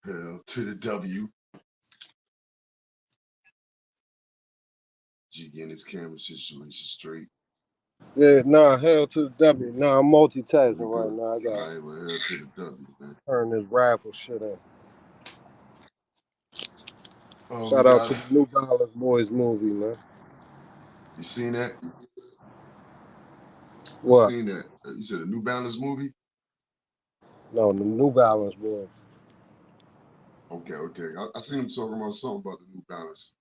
Hell to the W. G getting his camera situation straight. Yeah, nah, hell to the W. Nah, I'm multitasking right now. I got all right, well, hell to the W, man. Turn this rifle shit in. Oh, Shout out to the New Balance Boys movie, man. You seen that? What? Seen that? You said the New Balance movie? No, the New Balance Boys. Okay. I seen him talking about something about the New Balance.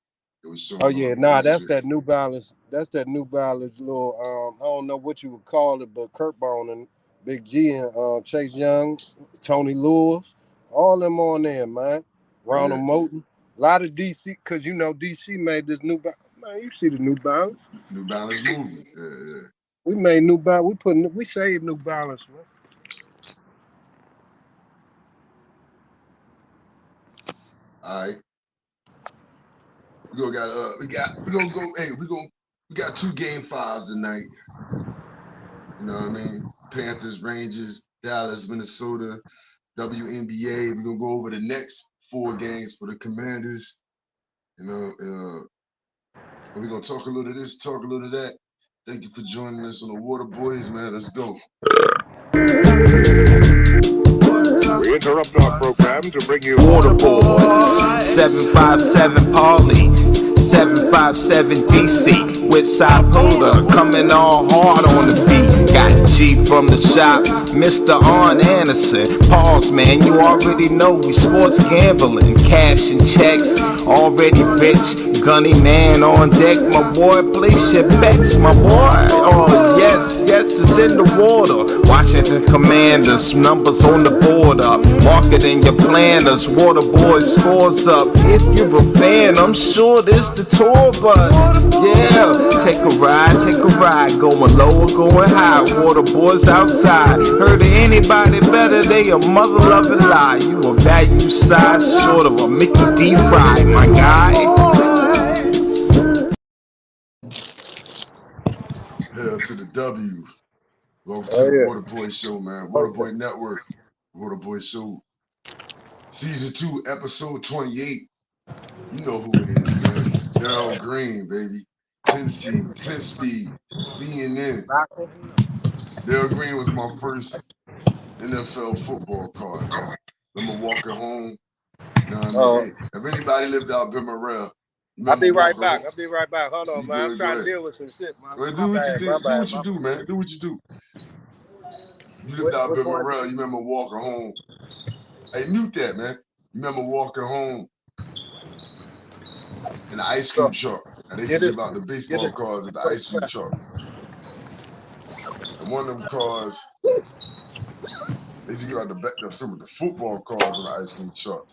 It was showing. Oh yeah, nah, that's that New Balance. That's that New Balance little. I don't know what you would call it, but Kurt Bone and Big G and Chase Young, Tony Lewis, all them on there, man. Ronald Moulton, a lot of DC, cause you know DC made this New Balance. Man, you see the New Balance? New Balance movie. Yeah. We made New Balance. We saved New Balance, man. All right. We got 2 game 5s tonight. You know what I mean? Panthers, Rangers, Dallas, Minnesota, WNBA. We're gonna go over the next 4 games for the Commanders. You know, we're gonna talk a little of this, talk a little of that. Thank you for joining us on the Water Boys, man. Let's go. We interrupt our program to bring you Water Boys, 757 Paulie, 757 DC, with Sapuda, coming all hard on the beat. Got G from the shop, Mr. Arn Anderson. Pause, man, you already know we sports gambling, cash and checks, already rich. Gunny man on deck, my boy, place your bets, my boy. Oh yes, it's in the water. Washington Commanders, numbers on the board up. Marketing your planners, Water Boys scores up. If you're a fan, I'm sure this the tour bus. Yeah, take a ride, going low or going high. Water Boys outside. Heard of anybody better? They a mother loving lie. You a value size short of a Mickey D. Fry, my guy. Hell to the W. Welcome to the Water Boy Show, man. Water Boy Network. Water Boy Show. Season 2, episode 28. You know who it is, man. Daryl Green, baby. 10 speed. CNN. Daryl Green was my first NFL football card, man. Remember walking home? You know what I mean? Hey, if anybody lived out Bimmerell, I'll be right back. Hold on, man. I'm trying to deal with some shit, man. Well, do what you do, man. Do what you do. You lived out Bimmerell, you remember walking home. Hey, mute that, man. You remember walking home in the ice cream truck. And they used to give out the baseball cards at the ice cream truck. And one of them cards, they used to give out some of the football cards on the ice cream truck.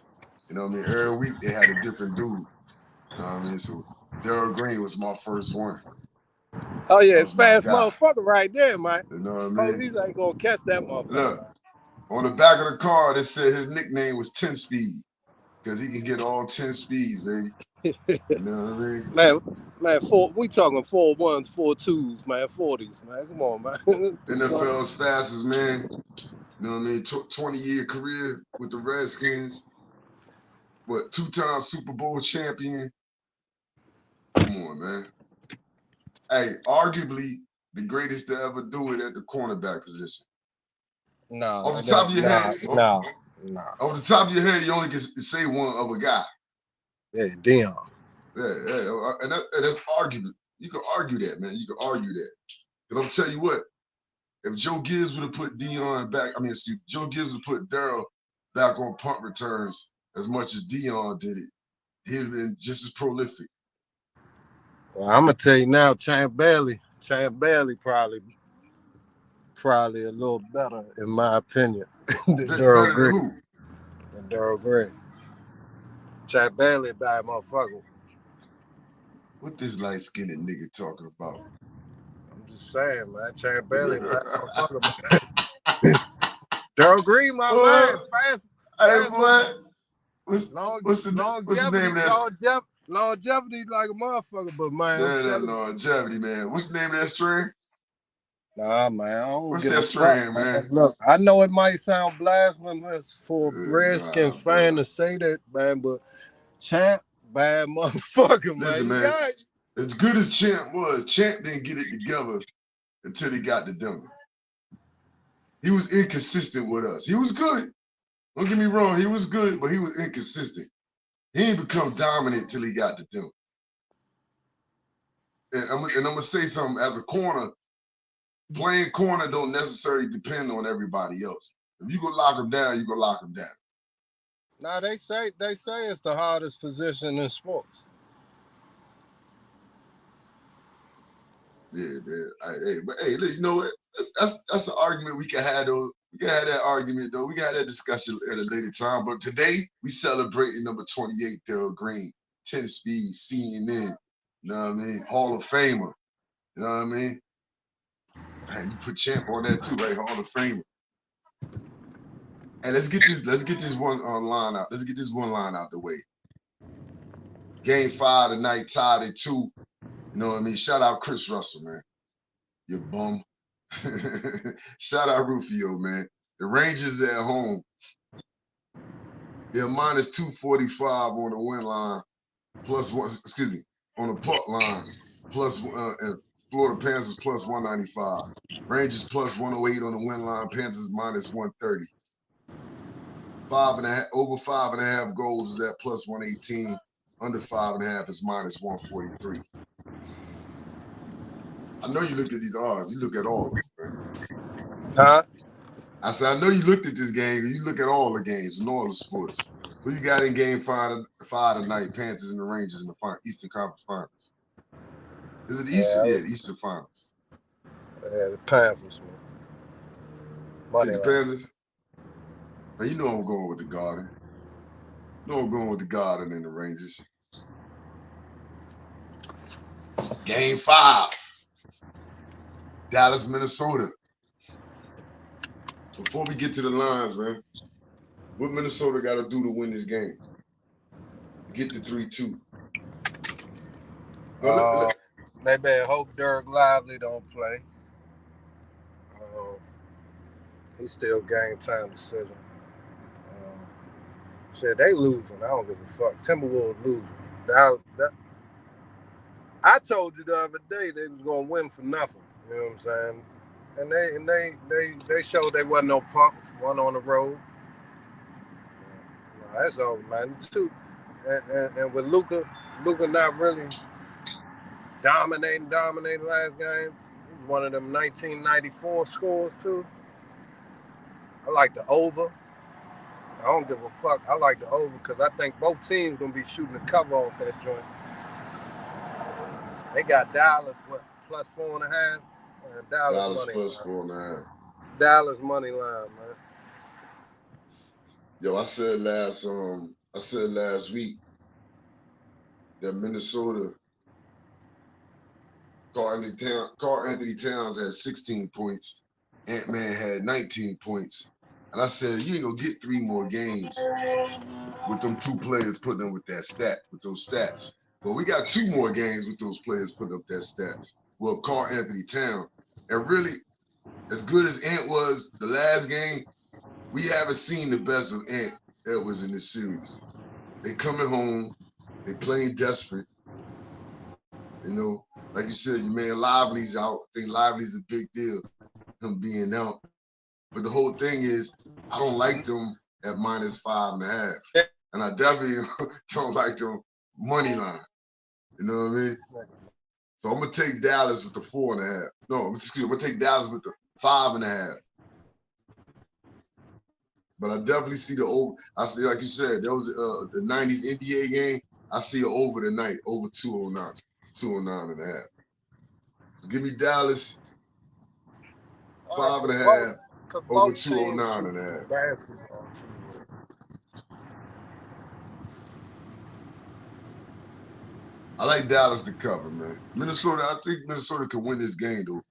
You know what I mean? Every week they had a different dude. You know what I mean? So Daryl Green was my first one. Oh yeah, it's fast motherfucker right there, man. You know what I mean? Police ain't gonna catch that motherfucker. Look, on the back of the card, it said his nickname was 10 Speed. Because he can get all 10 speeds, baby. You know what I mean? Man, we talking 4 1s, 4 2s, man, 40s, man. Come on, man. NFL's fastest, man. You know what I mean? 20-year career with the Redskins. What, 2-time Super Bowl champion? Come on, man. Hey, arguably the greatest to ever do it at the cornerback position. No. Off the top of your head. No. Off the top of your head, you only can say one other guy. Yeah, Dion. Yeah. And that's arguable. You can argue that, man. You can argue that. Because I'm tell you what, if Joe Gibbs would have put Joe Gibbs would put Daryl back on punt returns as much as Dion did it, he'd have been just as prolific. Well, I'm gonna tell you now, Champ Bailey probably a little better in my opinion than Daryl Green. Than Daryl Green. Champ Bailey bad motherfucker. What this light-skinned nigga talking about? I'm just saying, man. Champ Bailey bad motherfucker. Daryl Green, my man. Fast. Hey, boy. What's the name of that? Longevity like a motherfucker, but man. Longevity, man. What's the name of that string? Nah, man, I don't What's give that a fuck, strand, man? Look, I know it might sound blasphemous for a Redskin Nah, fan to say that, man, but Champ, bad motherfucker, listen, man. You man. got it. As good as Champ was, Champ didn't get it together until he got to Denver. He was inconsistent with us. He was good. Don't get me wrong, he was good, but he was inconsistent. He didn't become dominant till he got to Denver. And I'm gonna say something, as a corner, playing corner don't necessarily depend on everybody else. If you go lock him down, you go lock him down. Nah, they say it's the hardest position in sports. Yeah, man. But hey, you know what? That's an argument we can have though. We can have that argument though. We can have that discussion at a later time. But today we celebrating number 28, Terb Green, 10 speed, CNN. You know what I mean? Hall of Famer. You know what I mean? Man, you put Champ on that too, right? Hall of Famer. And let's get this one line out. Let's get this one line out the way. Game 5 tonight, tied at 2. You know what I mean? Shout out Chris Russell, man. You bum. Shout out Rufio, man. The Rangers at home. They're minus 245 on the win line, plus one, excuse me, on the puck line, plus and Florida Panthers plus 195. Rangers plus 108 on the win line, Panthers minus 130. Over 5.5 goals is at plus 118. Under 5.5 is minus 143. I know you looked at these odds. You look at all of them, man. Huh? I said, I know you looked at this game. You look at all the games and all the sports. Who you got in game 5 tonight? Panthers and the Rangers in the Eastern Conference Finals. Is it Eastern? Yeah, Eastern Finals. Yeah, the Panthers, man. Money the Panthers? Man, you know I'm going with the Garden. You know I'm going with the Garden and the Rangers. Game 5. Dallas, Minnesota. Before we get to the lines, man, what Minnesota got to do to win this game? Get to 3-2. They better hope Derek Lively don't play. He's still game time decision. Shit, they losing. I don't give a fuck. Timberwolves losing. I told you the other day they was gonna win for nothing. You know what I'm saying? And they showed they wasn't no punks. One on the road. No, that's over, man. Too. And with Luka not really dominating last game. One of them 1994 scores too. I like the over. I don't give a fuck. I like the over because I think both teams gonna be shooting the cover off that joint. They got Dallas plus 4.5. Dallas plus 4.5. Dallas money line, man. Yo, I said last week that Minnesota, Carl Anthony Towns had 16 points. Ant-Man had 19 points. And I said, you ain't gonna get 3 more games with them 2 players putting them with those stats. But we got 2 more games with those players putting up their stats. Well, Carl Anthony Towns. And really, as good as Ant was the last game, we haven't seen the best of Ant that was in this series. They coming home, they playing desperate. You know, like you said, your man Lively's out. I think Lively's a big deal, him being out. But the whole thing is, I don't like them at minus 5.5. And I definitely don't like them money line. You know what I mean? So I'm gonna take Dallas with the 4.5. No, I'm gonna take Dallas with the 5.5. But I definitely see the over. I see, like you said, there was the 90s NBA game. I see it over tonight, over 209, 209.5. So give me Dallas 5.5 over 209.5. Basketball. I like Dallas to cover, man. Minnesota, I think Minnesota can win this game, though.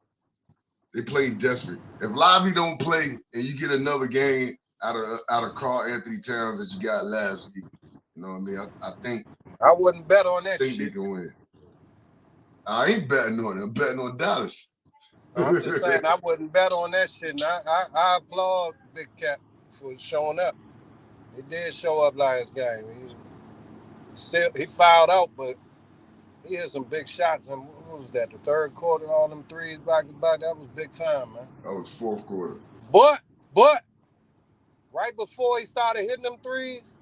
They play desperate. If Lively don't play and you get another game out of Carl Anthony Towns that you got last week, you know what I mean? I think I wouldn't bet on that shit. They can win. I ain't betting on it. I'm betting on Dallas. I'm just saying I wouldn't bet on that shit. And I applaud Big Cat for showing up. He did show up last game. He fouled out, but he had some big shots. And what was that? The third quarter, all them threes back to back. That was big time, man. That was fourth quarter. But right before he started hitting them threes,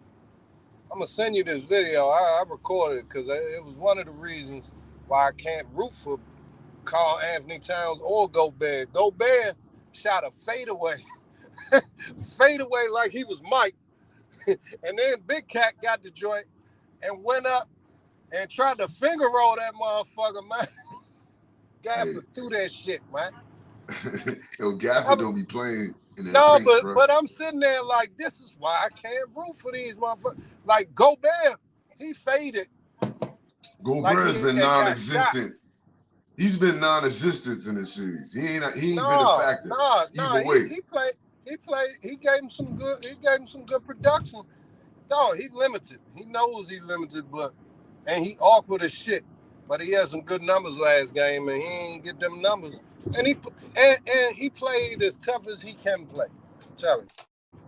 I'm gonna send you this video. I recorded it because it was one of the reasons why I can't root for Karl Anthony Towns or Gobert. Gobert shot a fadeaway, fadeaway like he was Mike, and then Big Cat got the joint and went up and tried to finger roll that motherfucker, man. Gafford threw that shit, man. Yo, Gafford don't be playing in that paint, bro. but I'm sitting there like, this is why I can't root for these motherfuckers. Like Gobert, he faded. Gobert's been non-existent. He's been non-existent in this series. He ain't been a factor. Either way. He gave him some good production. No, he limited. He knows he's limited, and he awkward as shit. But he had some good numbers last game, and he ain't get them numbers. And he played as tough as he can play. I'm telling you.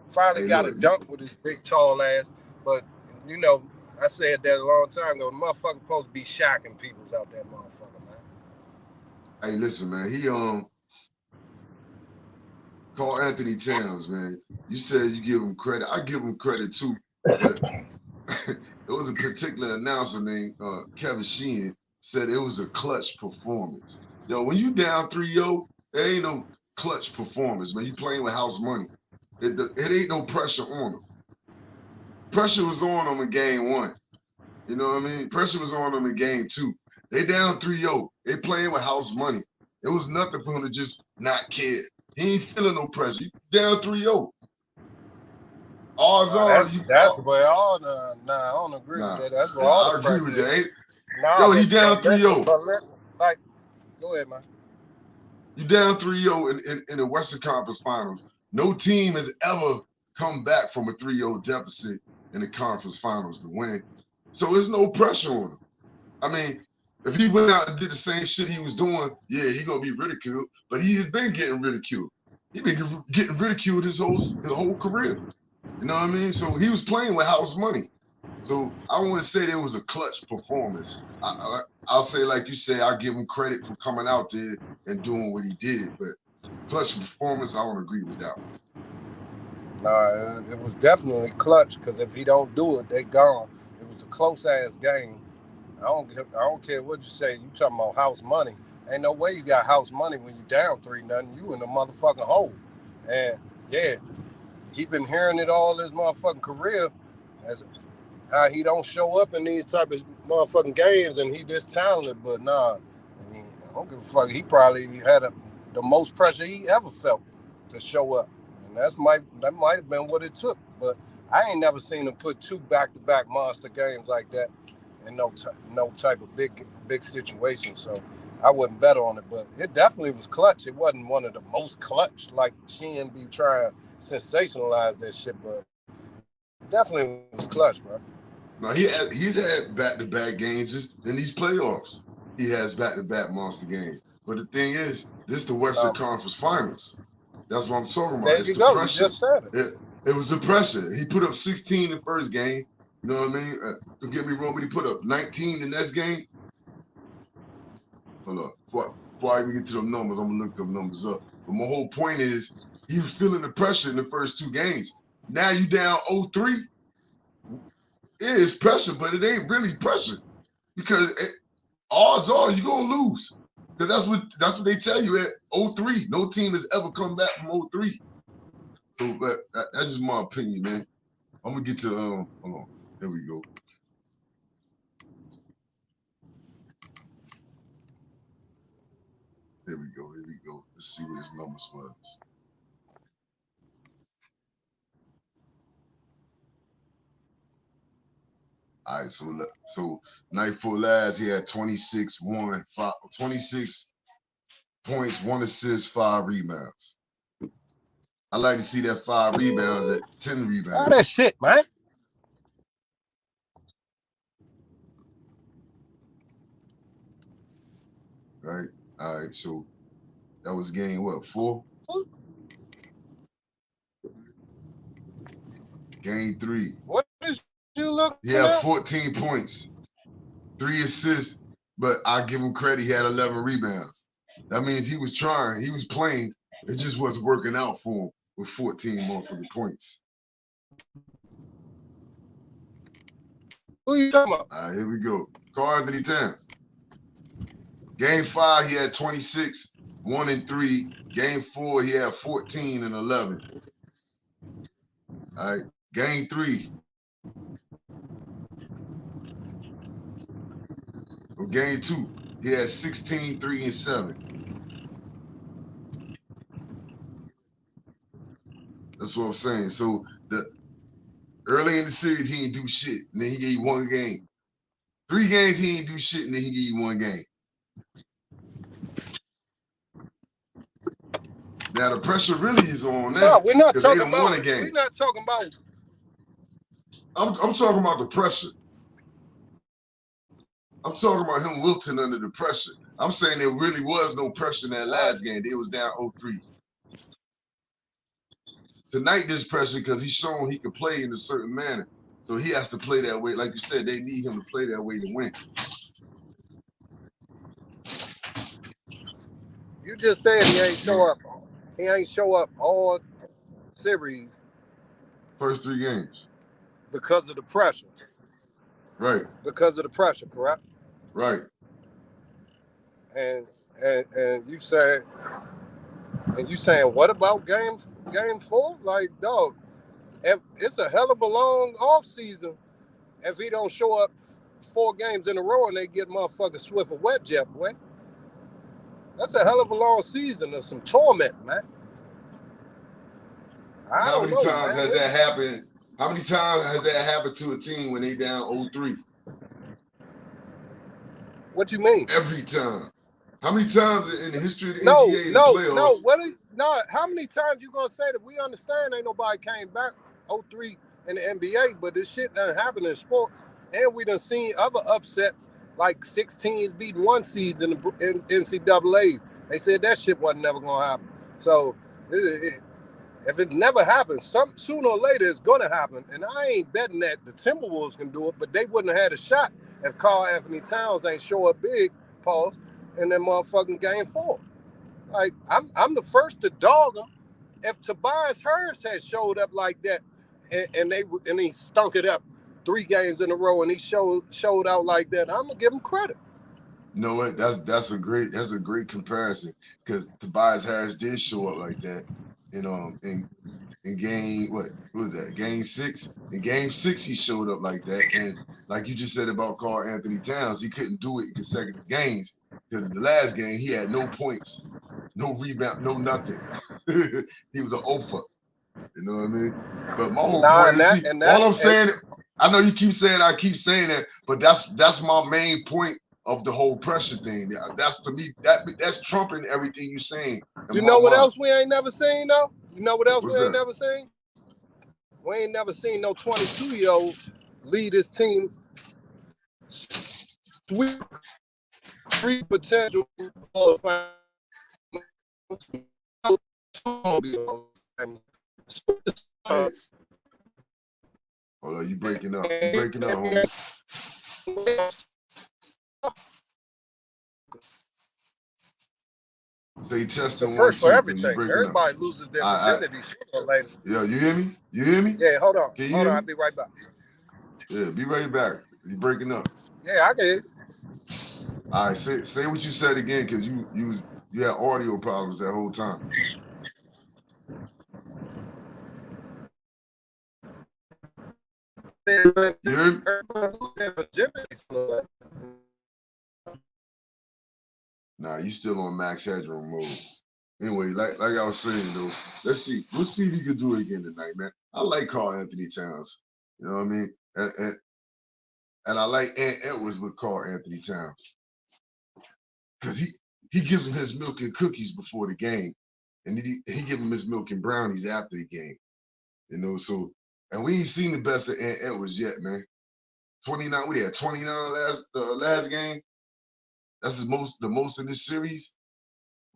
Finally got a dunk with his big tall ass. But you know, I said that a long time ago. The motherfucker supposed to be shocking people out there, motherfucker, man. Hey, listen, man. He Karl Anthony Towns, man. You said you give him credit. I give him credit too. But there was a particular announcer named Kevin Sheehan said it was a clutch performance. Yo, when you down 3-0, there ain't no clutch performance, man. You playing with house money. It ain't no pressure on them. Pressure was on them in game 1. You know what I mean? Pressure was on them in game 2. They down 3-0. They playing with house money. It was nothing for him to just not care. He ain't feeling no pressure. You down 3-0. That's where all the I don't agree with that. That's where all the pressure. I agree with that. Yo, he down 3-0. Like, go ahead, man. You down 3-0 in the Western Conference Finals. No team has ever come back from a 3-0 deficit in the conference finals to win. So there's no pressure on him. I mean, if he went out and did the same shit he was doing, yeah, he gonna be ridiculed. But he has been getting ridiculed. He been getting ridiculed his whole career. You know what I mean? So he was playing with house money. So I wouldn't say there was a clutch performance. I'll say, like you say, I'll give him credit for coming out there and doing what he did. But clutch performance, I don't agree with that one. Nah, it was definitely clutch, because if he don't do it, they gone. It was a close-ass game. I don't care what you say. You talking about house money. Ain't no way you got house money when you down 3-0. You in the motherfucking hole. And, yeah, he been hearing it all his motherfucking career as how he don't show up in these type of motherfucking games and he this talented. But, nah, I mean, I don't give a fuck. He probably had the most pressure he ever felt to show up. And that might have been what it took. But I ain't never seen him put 2 back-to-back monster games like that in no type of big situation. So I wouldn't bet on it. But it definitely was clutch. It wasn't one of the most clutch, like Sheehan be trying to sensationalize that shit. But it definitely was clutch, bro. No, he's had back-to-back games in these playoffs. He has back-to-back monster games. But the thing is, this is the Western Conference Finals. That's what I'm talking about. There you go. You just said it. It was the pressure. He put up 16 in the first game. You know what I mean? Don't get me wrong, but he put up 19 in the next game. Hold up. Before I even get to them numbers, I'm going to look them numbers up. But my whole point is, he was feeling the pressure in the first 2 games. Now you down 0-3. It is pressure, but it ain't really pressure. Because odds are you're going to lose. Because that's what they tell you at 0-3. No team has ever come back from 0-3. So, but that's just my opinion, man. I'm gonna get to hold on. There we go. There we go. Here we go. Let's see what his numbers was. All right, so night for last, he had 26 points, 1 assist, 5 rebounds. I like to see that 5 rebounds at 10 rebounds. All that shit, man. Right. All right. So That was game what, 4? Game 3. What is you looking He had at? 14 points, 3 assists, but I give him credit. He had 11 rebounds. That means he was trying. He was playing. It just wasn't working out for him with 14 motherfucking points. Who you talking about? All right, here we go. Karl Anthony Towns. Game 5, he had 26, 1 and 3. Game 4, he had 14 and 11. All right, game 3. Or game 2, he had 16, 3 and 7. That's what I'm saying. So early in the series, he didn't do shit. And then he gave you 1 game. 3 games, he didn't do shit, and then he gave you 1 game. Now the pressure really is on now. No, we're not because talking they done about. won a game. We're not talking about. I'm talking about the pressure. I'm talking about him wilting under the pressure. I'm saying there really was no pressure in that last game. They was down 0-3. Tonight there's pressure because he's shown he can play in a certain manner. So he has to play that way. Like you said, they need him to play that way to win. You just said he ain't show up. He ain't show up all series First 3 games. because of the pressure. Right. Because of the pressure, correct? Right. And you saying what about game 4? Like, dog, if it's a hell of a long off season if he don't show up 4 games in a row and they get motherfucking Swift a wet jet, boy. That's a hell of a long season of some torment, man. How many times has that happened? How many times has that happened to a team when they down 0-3? What you mean? Every time. How many times in the history of the NBA and the playoffs? How many times you gonna say that? We understand ain't nobody came back 0-3 in the NBA, but this shit doesn't happen in sports. And we done seen other upsets like 6 teams beating 1 seeds in NCAA. They said that shit wasn't never gonna happen. So if it never happens, sooner or later it's gonna happen. And I ain't betting that the Timberwolves can do it, but they wouldn't have had a shot if Karl Anthony Towns ain't show up big, pause, in that motherfucking game 4. Like, I'm the first to dog him. If Tobias Harris had showed up like that and he stunk it up 3 games in a row and he showed out like that, I'm gonna give him credit. You know what? That's a great comparison because Tobias Harris did show up like that. In game what was that? Game 6. In game 6, he showed up like that. And like you just said about Karl Anthony Towns, he couldn't do it in consecutive games because in the last game he had no points, no rebound, no nothing. He was an offer. You know what I mean? But my whole point is, all I'm saying, I know you keep saying I keep saying that, but that's my main point of the whole pressure thing. That's to me, that's trumping everything you're saying. You know what else we ain't never seen though? You know what else What's we ain't that? never seen? We ain't never seen no 22-year-old lead his team sweep 3 potential qualifying. Hold on, you breaking up. You breaking up, homie. Say testing first 1, for 2. everything. Everybody loses their virginity sooner or later. Yeah, you hear me? You hear me? Yeah, hold on. Hold on, I'll be right back. Yeah, be right back. You breaking up. Yeah, I can hear you. All right, say what you said again, because you had audio problems that whole time. You hear me? Nah, you still on max headroom mode. Anyway, like I was saying though, let's see if he can do it again tonight, man. I like Karl Anthony Towns. You know what I mean? And I like Ant Edwards with Karl Anthony Towns. Because he gives him his milk and cookies before the game. And he gives him his milk and brownies after the game. You know, so, and we ain't seen the best of Ant Edwards yet, man. 29, we had 29 last game. That's the most in this series.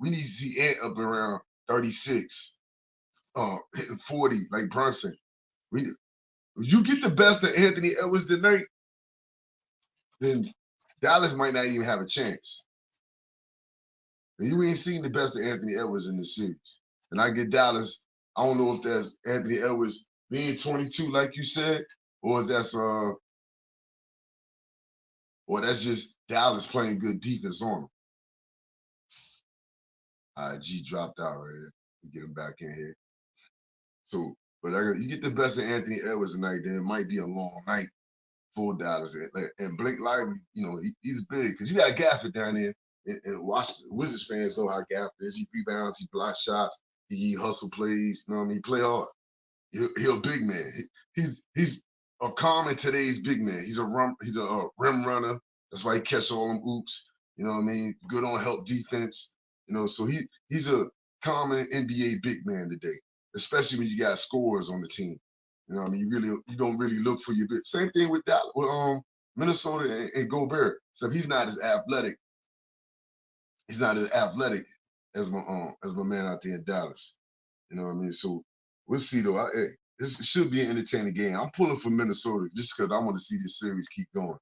we need to see Ant up around 36, hitting 40 like Brunson. You get the best of Anthony Edwards tonight, then Dallas might not even have a chance. And you ain't seen the best of Anthony Edwards in this series. And I get Dallas. I don't know if that's Anthony Edwards being 22, like you said, or that's just Dallas playing good defense on him. All right, G dropped out right here. Get him back in here. So, but you get the best of Anthony Edwards tonight, then it might be a long night for Dallas. And Blake Lively, you know, he's big because you got Gafford down there. And Wizards fans know how Gafford is. He rebounds, he blocks shots, he hustle plays. You know what I mean? He play hard. He's a big man. He's a common today's big man. He's a rim runner. That's why he catch all them oops. You know what I mean? Good on help defense. You know, so he's a common NBA big man today, especially when you got scorers on the team. You know what I mean? You don't really look for your big. Same thing with that with Minnesota and Gobert. So he's not as athletic. He's not as athletic as my man out there in Dallas. You know what I mean? So we'll see though. This should be an entertaining game. I'm pulling for Minnesota just because I want to see this series keep going.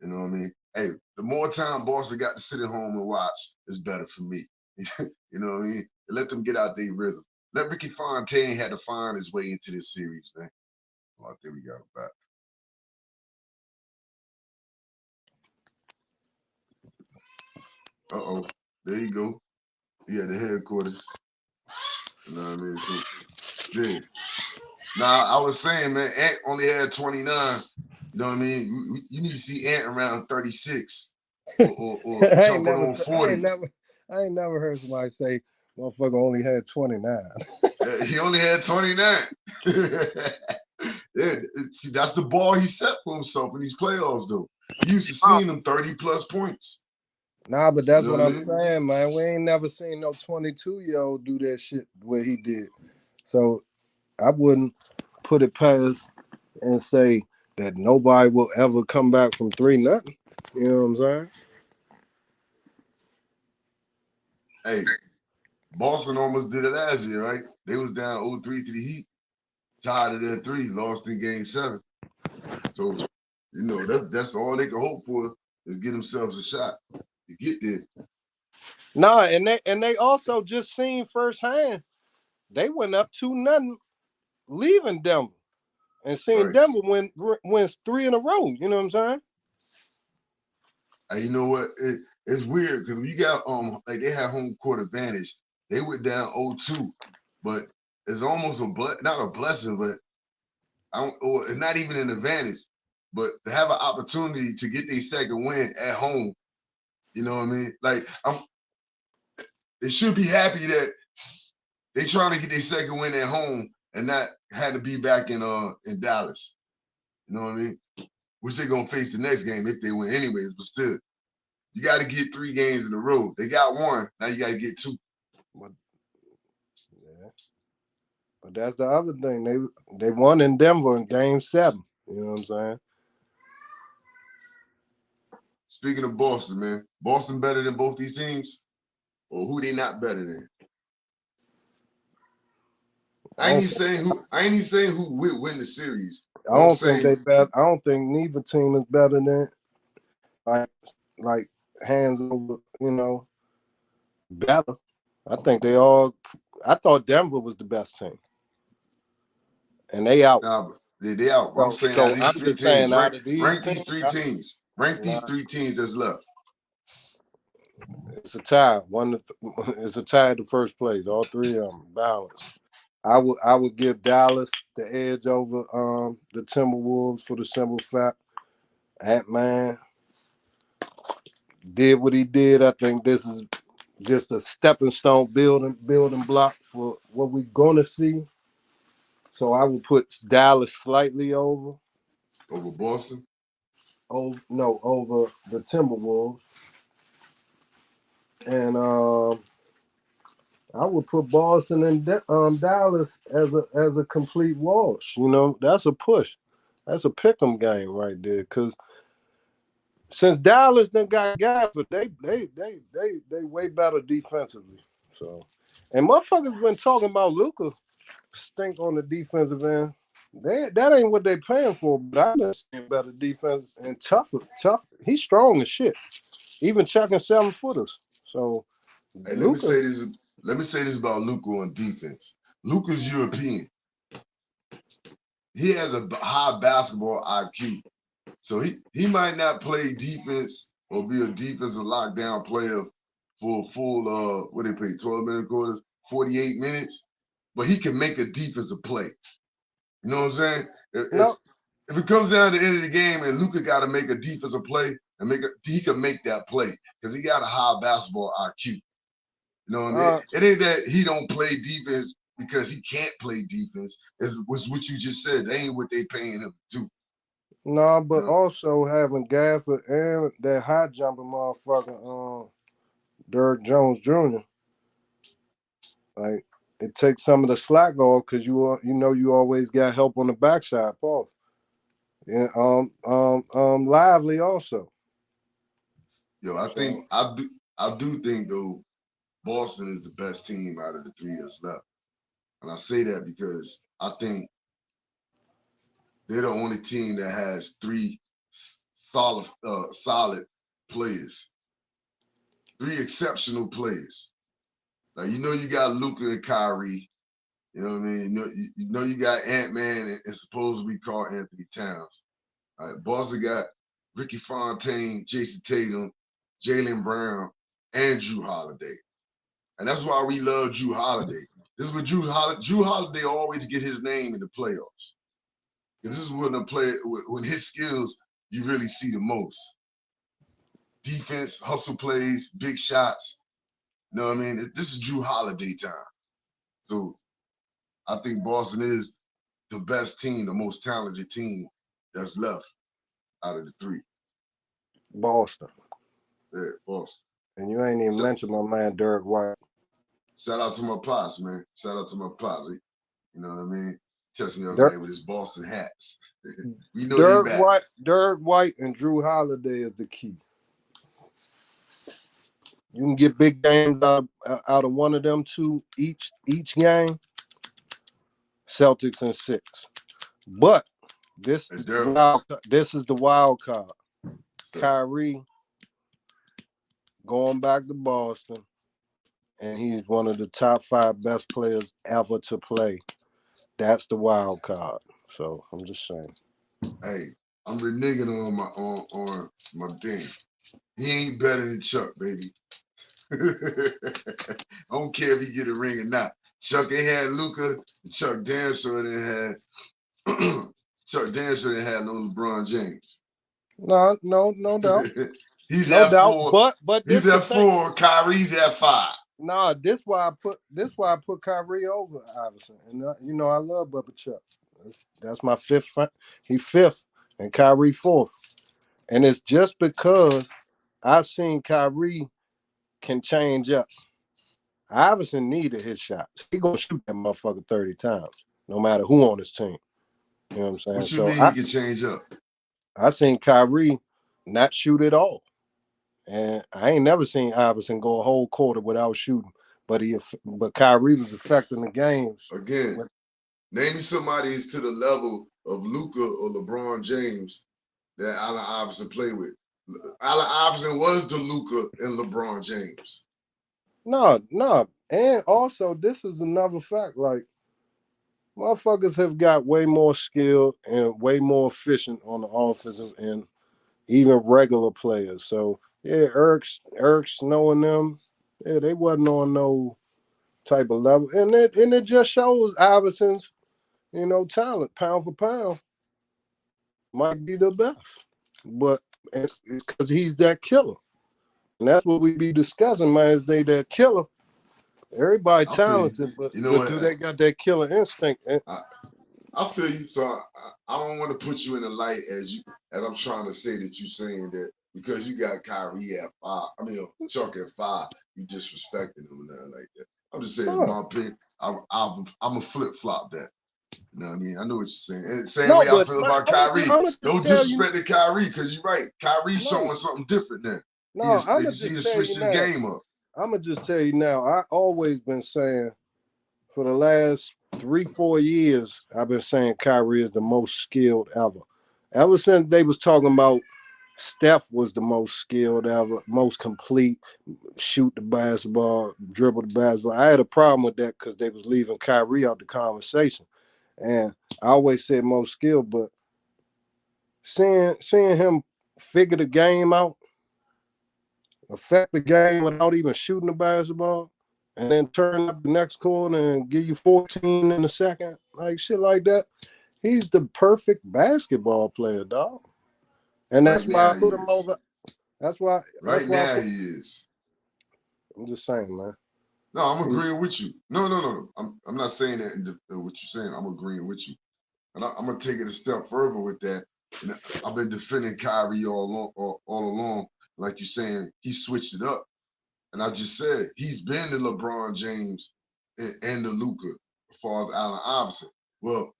You know what I mean? Hey, the more time Boston got to sit at home and watch is better for me. You know what I mean? Let them get out their rhythm. Let Ricky Fontaine had to find his way into this series, man. Oh, there we got him back. Uh-oh. There you go. Yeah, the headquarters. You know what I mean? So, yeah. Now, I was saying, man, Ant only had 29. You know what I mean? You need to see Ant around 36 or jumping on 40. I ain't never heard somebody say motherfucker only had 29. He only had 29. Yeah, see, that's the bar he set for himself in these playoffs, though. He used to see them 30-plus points. Nah, but that's what I'm saying, man. We ain't never seen no 22-year-old do that shit where he did. So I wouldn't put it past and say that nobody will ever come back from 3-0. You know what I'm saying? Hey, Boston almost did it last year, right? They was down 0-3 to the Heat, tied at their 3, lost in Game 7. So, you know, that's all they can hope for is get themselves a shot to get there. Nah, and they also just seen firsthand they went up 2-0 leaving Denver, and seeing Denver wins 3 in a row. You know what I'm saying? And you know what? It's weird because you got like they had home court advantage. They went down 0-2, but it's almost not a blessing, but it's not even an advantage. But to have an opportunity to get their second win at home, you know what I mean? Like they should be happy that they trying to get their second win at home and not had to be back in Dallas. You know what I mean? Which they're gonna face the next game if they win anyways, but still. You got to get 3 games in a row. They got 1. Now you got to get 2. But that's the other thing. They won in Denver in Game 7. You know what I'm saying? Speaking of Boston, man, Boston better than both these teams, or who they not better than? I ain't even saying who will win the series. I don't think they bet. I don't think neither team is better than like hands over. You know, better. I think they all. I thought Denver was the best team, and they out. They out. I'm saying out of these 3 teams. Rank these 3 teams. Rank these 3 teams that's left. It's a tie. It's a tie to first place. All 3 of them balanced. I would give Dallas the edge over the Timberwolves for the simple fact Ant-Man did what he did. I think this is just a stepping stone building block for what we're gonna see. So I would put Dallas slightly over Boston. Over the Timberwolves, and I would put Boston and Dallas as a complete wash. You know, that's a push. That's a pick'em game right there. Because since Dallas done got Gafford, they way better defensively. So, and motherfuckers been talking about Luka stink on the defensive end. That ain't what they paying for, but I understand better defense and tougher. He's strong as shit. Even chucking 7-footers. So Hey, Luka. Let me say this about Luka on defense. Luka's European. He has a high basketball IQ. So he might not play defense or be a defensive lockdown player for a full what they play, 12-minute quarters, 48 minutes, but he can make a defensive play. You know what I'm saying? If it comes down to the end of the game and Luka got to make a defensive play and he can make that play because he got a high basketball IQ. You know what I mean? It ain't that he don't play defense because he can't play defense. Was what you just said. They ain't what they paying him to do. No, but also having Gafford and that high jumping motherfucker, Derrick Jones Jr. Like it takes some of the slack off because you always got help on the backside, Paul. Yeah, Lively also. Yo, I do think though Boston is the best team out of the three that's left, and I say that because I think they're the only team that has three solid players, three exceptional players. Like you got Luka and Kyrie. You know what I mean? You know you got Ant-Man and supposedly Karl Anthony Towns. All right, Boston got Ricky Fontaine, Jason Tatum, Jaylen Brown, and Drew Holiday. And that's why we love Drew Holiday. This is what Drew Holiday always get his name in the playoffs. This is when his skills you really see the most. Defense, hustle plays, big shots. You know what I mean? This is Drew Holiday time. So I think Boston is the best team, the most talented team that's left out of the three. Boston. Yeah, Boston. And you ain't even mentioned my man Derek White. Shout out to my pops, man. Shout out to my pops. You know what I mean? Test me up there with his Boston hats. We know Derek White and Drew Holiday is the key. You can get big games out of one of them two each game. Celtics in 6. But this is the wild card. Kyrie going back to Boston, and he's one of the top 5 best players ever to play. That's the wild card. So I'm just saying. Hey, I'm reneging on my thing. He ain't better than Chuck, baby. I don't care if he get a ring or not. Chuck ain't had Luka. Chuck damn sure didn't have no LeBron James. No doubt. He's no at doubt, 4. But he's at 4. Kyrie's at 5. Nah, this why I put Kyrie over Iverson. And I love Bubba Chuck. That's my 5th. He 5th and Kyrie 4th. And it's just because I've seen Kyrie can change up. Iverson needed his shots. He gonna shoot that motherfucker 30 times, no matter who on his team. You know what I'm saying? What you mean he can change up? I seen Kyrie not shoot at all. And I ain't never seen Iverson go a whole quarter without shooting. But Kyrie was affecting the games. Again, name me somebody who's to the level of Luka or LeBron James that Allen Iverson played with. Allen Iverson was the Luka and LeBron James. No. And also, this is another fact. Like, motherfuckers have got way more skill and way more efficient on the offensive end, even regular players. So, yeah, Eric's knowing them. Yeah, they wasn't on no type of level. And it just shows Iverson's, talent, pound for pound, might be the best. But it's because he's that killer. And that's what we be discussing, man, is they that killer. Everybody talented, but do they got that killer instinct? I feel you. So I don't want to put you in the light as I'm trying to say that you're saying that because you got Kyrie at 5, Chuck at 5, you disrespecting him and nothing like that. I'm just saying, in my opinion, I'm a flip-flop that. You know what I mean? I know what you're saying. And the same way I feel about Kyrie. Don't disrespect the Kyrie because you're right. Kyrie's showing something different now. He just switched his game up. I'm gonna just tell you now. I always been saying for the last 3-4 years, I've been saying Kyrie is the most skilled ever. Ever since they was talking about Steph was the most skilled ever, most complete, shoot the basketball, dribble the basketball. I had a problem with that because they was leaving Kyrie out the conversation. And I always said most skilled, but seeing him figure the game out, affect the game without even shooting the basketball, and then turn up the next quarter and give you 14 in the second, like shit like that. He's the perfect basketball player, dog. And that's Right why now I he put him is. over. That's why. Right That's why now he is. I'm just saying, man. No, I'm agreeing with you. No. I'm not saying that what you're saying. I'm agreeing with you. And I'm gonna take it a step further with that. And I've been defending Kyrie all along. Like you're saying, he switched it up. And I just said he's been the LeBron James and the Luka as far as Allen Iverson. Well,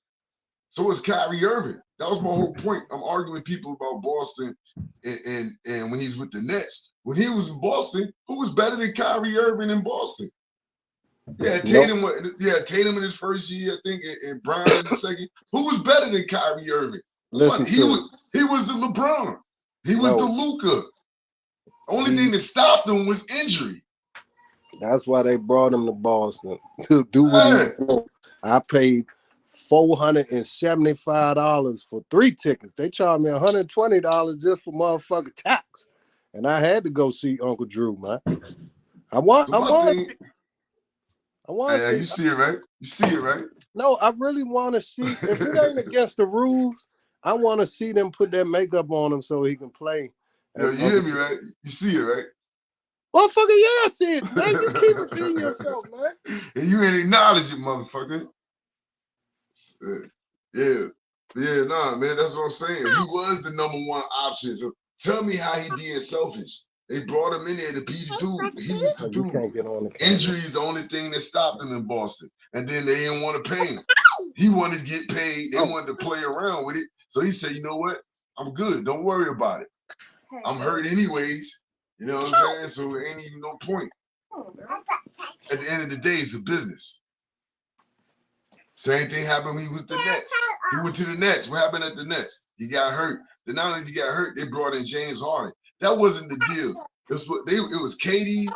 so is Kyrie Irving. That was my whole point. I'm arguing with people about Boston and when he's with the Nets. When he was in Boston, who was better than Kyrie Irving in Boston? Yeah, Tatum. Nope. Yeah, Tatum in his first year, I think, and Brown in the second. Who was better than Kyrie Irving? That's Listen funny. He was the LeBron. He was the Luka. Only thing that stopped him was injury. That's why they brought him to Boston to do what he was doing. I paid $475 for 3 tickets. They charged me $120 just for motherfucking tax, and I had to go see Uncle Drew, man. I want to see. You see it, right? You see it, right? No, I really want to see. If it ain't against the rules, I want to see them put that makeup on him so he can play. Yo, you hear me, right? You see it, right? Motherfucker, yeah, I see it, man. You keep repeating yourself, man. And you ain't acknowledge it, motherfucker. Nah, man, that's what I'm saying. He was the #1 option. So tell me how he being selfish. They brought him in there to be the dude. He was the dude. Injury is the only thing that stopped him in Boston. And then they didn't want to pay him. He wanted to get paid. They wanted to play around with it. So he said, you know what? I'm good. Don't worry about it. I'm hurt anyways. You know what I'm saying? So it ain't even no point. At the end of the day, it's a business. Same thing happened when he was with the Nets. He went to the Nets. What happened at the Nets? He got hurt. Then not only did he get hurt, they brought in James Harden. That wasn't the deal. It was KD,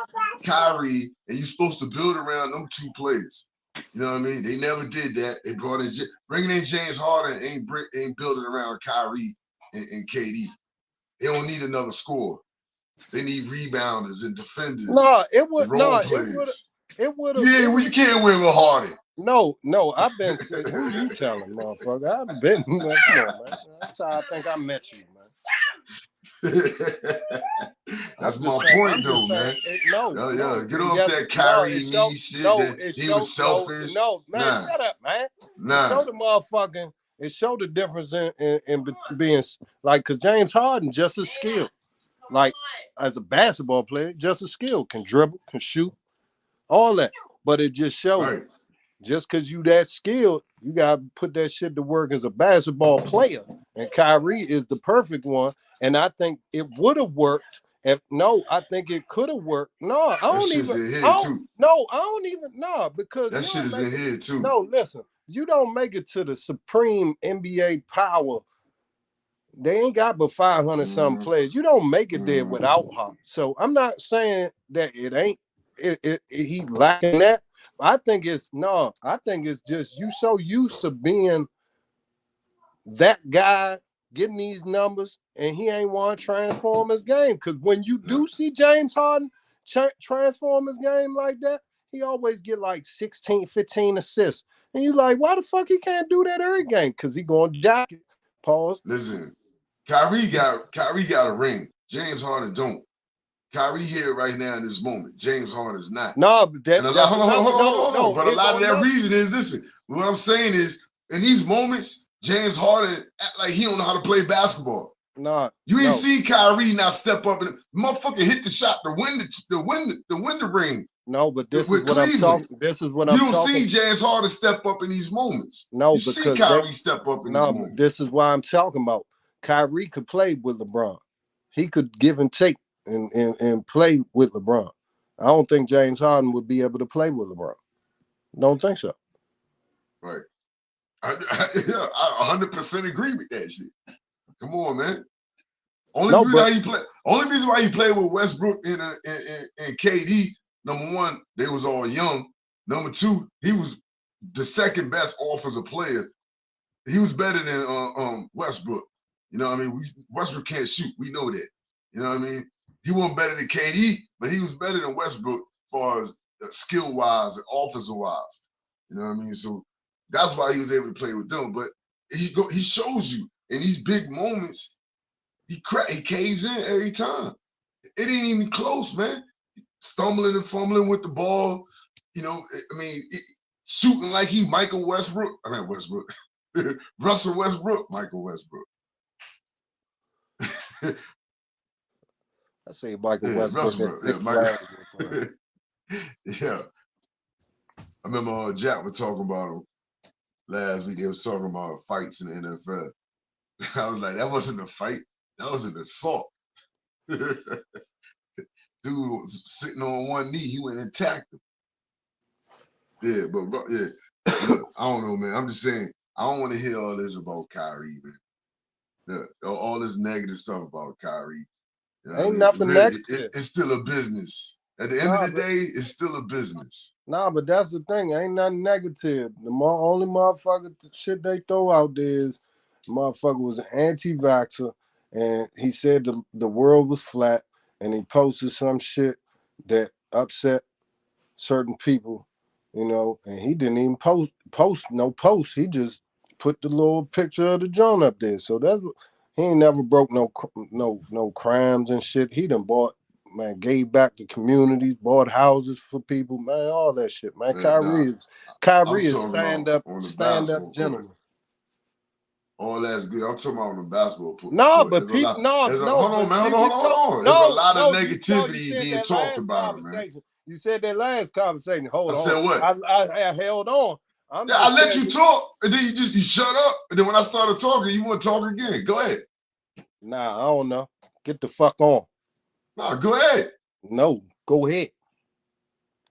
Kyrie, and you're supposed to build around them 2 players. You know what I mean? They never did that. They brought in bringing in James Harden ain't building around Kyrie and KD. They don't need another scorer. They need rebounders and defenders. No, it would. No, it would have. Yeah, well, you can't win with Harden. No, I've been saying, who you telling, motherfucker? I've been, come on, man. That's how I think I met you, man. That's my point, though, man. Get off that Kyrie shit. He was selfish. Man, shut up, man. It showed the difference in being like, because James Harden just as skilled, like as a basketball player, just as skilled, can dribble, can shoot, all that. But it just showed. Right. Just because you that skilled, you got to put that shit to work as a basketball player. And Kyrie is the perfect one. And I think it would have worked. I think it could have worked. No, I don't even. Because that shit is in here too. No, listen, you don't make it to the supreme NBA power. They ain't got but 500 some players. You don't make it there without Hop. So I'm not saying that it ain't. He lacking that. I think it's just you so used to being that guy getting these numbers, and he ain't want to transform his game. Because when you do see James Harden transform his game like that, he always get like 16, 15 assists. And you like, why the fuck he can't do that every game? Because he going to jacket. Pause. Listen, Kyrie got a ring. James Harden don't. Kyrie here right now in this moment. James Harden is not. No, but a lot of that reason is, listen, what I'm saying is, in these moments, James Harden act like he don't know how to play basketball. You ain't see Kyrie not step up and motherfucker hit the shot to win the ring. No, but this is what I'm talking. This is what I'm talking. You don't see James Harden step up in these moments. No, you see Kyrie step up in these moments. But this is why I'm talking about. Kyrie could play with LeBron. He could give and take and play with LeBron. I don't think James Harden would be able to play with LeBron. Don't think so. Right. I 100% agree with that shit. Come on, man. Only reason why he played with Westbrook and KD. Number one, they was all young. Number two, he was the second best offensive player. He was better than Westbrook. You know what I mean? Westbrook can't shoot. We know that. You know what I mean? He wasn't better than KD, but he was better than Westbrook as far as skill-wise and offensive-wise. You know what I mean? So that's why he was able to play with them. But he shows you in these big moments, he caves in every time. It ain't even close, man. Stumbling and fumbling with the ball. You know, I mean, shooting like he Michael Westbrook. I mean, Westbrook. Russell Westbrook, Michael Westbrook. I say Michael Westbrook Russell, at Six Flags. Yeah. I remember Jack was talking about him last week. They was talking about fights in the NFL. I was like, that wasn't a fight. That was an assault. Dude was sitting on one knee. He went and attacked him. Yeah, but yeah. Look, I don't know, man. I'm just saying, I don't want to hear all this about Kyrie, man. All this negative stuff about Kyrie. You know Ain't nothing negative. It's still a business. At the end of the day, it's still a business. Nah, but that's the thing. Ain't nothing negative. The only motherfucker shit they throw out there is motherfucker was an anti-vaxxer, and he said the world was flat, and he posted some shit that upset certain people, you know, and he didn't even post no post. He just put the little picture of the joint up there. So that's he ain't never broke no crimes and shit. He done gave back to communities, bought houses for people, man, all that shit, man. Kyrie is stand up gentleman. All that's good. I'm talking about on the basketball court. No, but people, hold on, man. Hold on. There's a lot of negativity being talked about, man. You said that last conversation. Hold on. I said what? I held on. I let you talk, and then you shut up. And then when I started talking, you want to talk again. Go ahead. Nah, I don't know. Get the fuck on. Nah, go ahead. No, go ahead.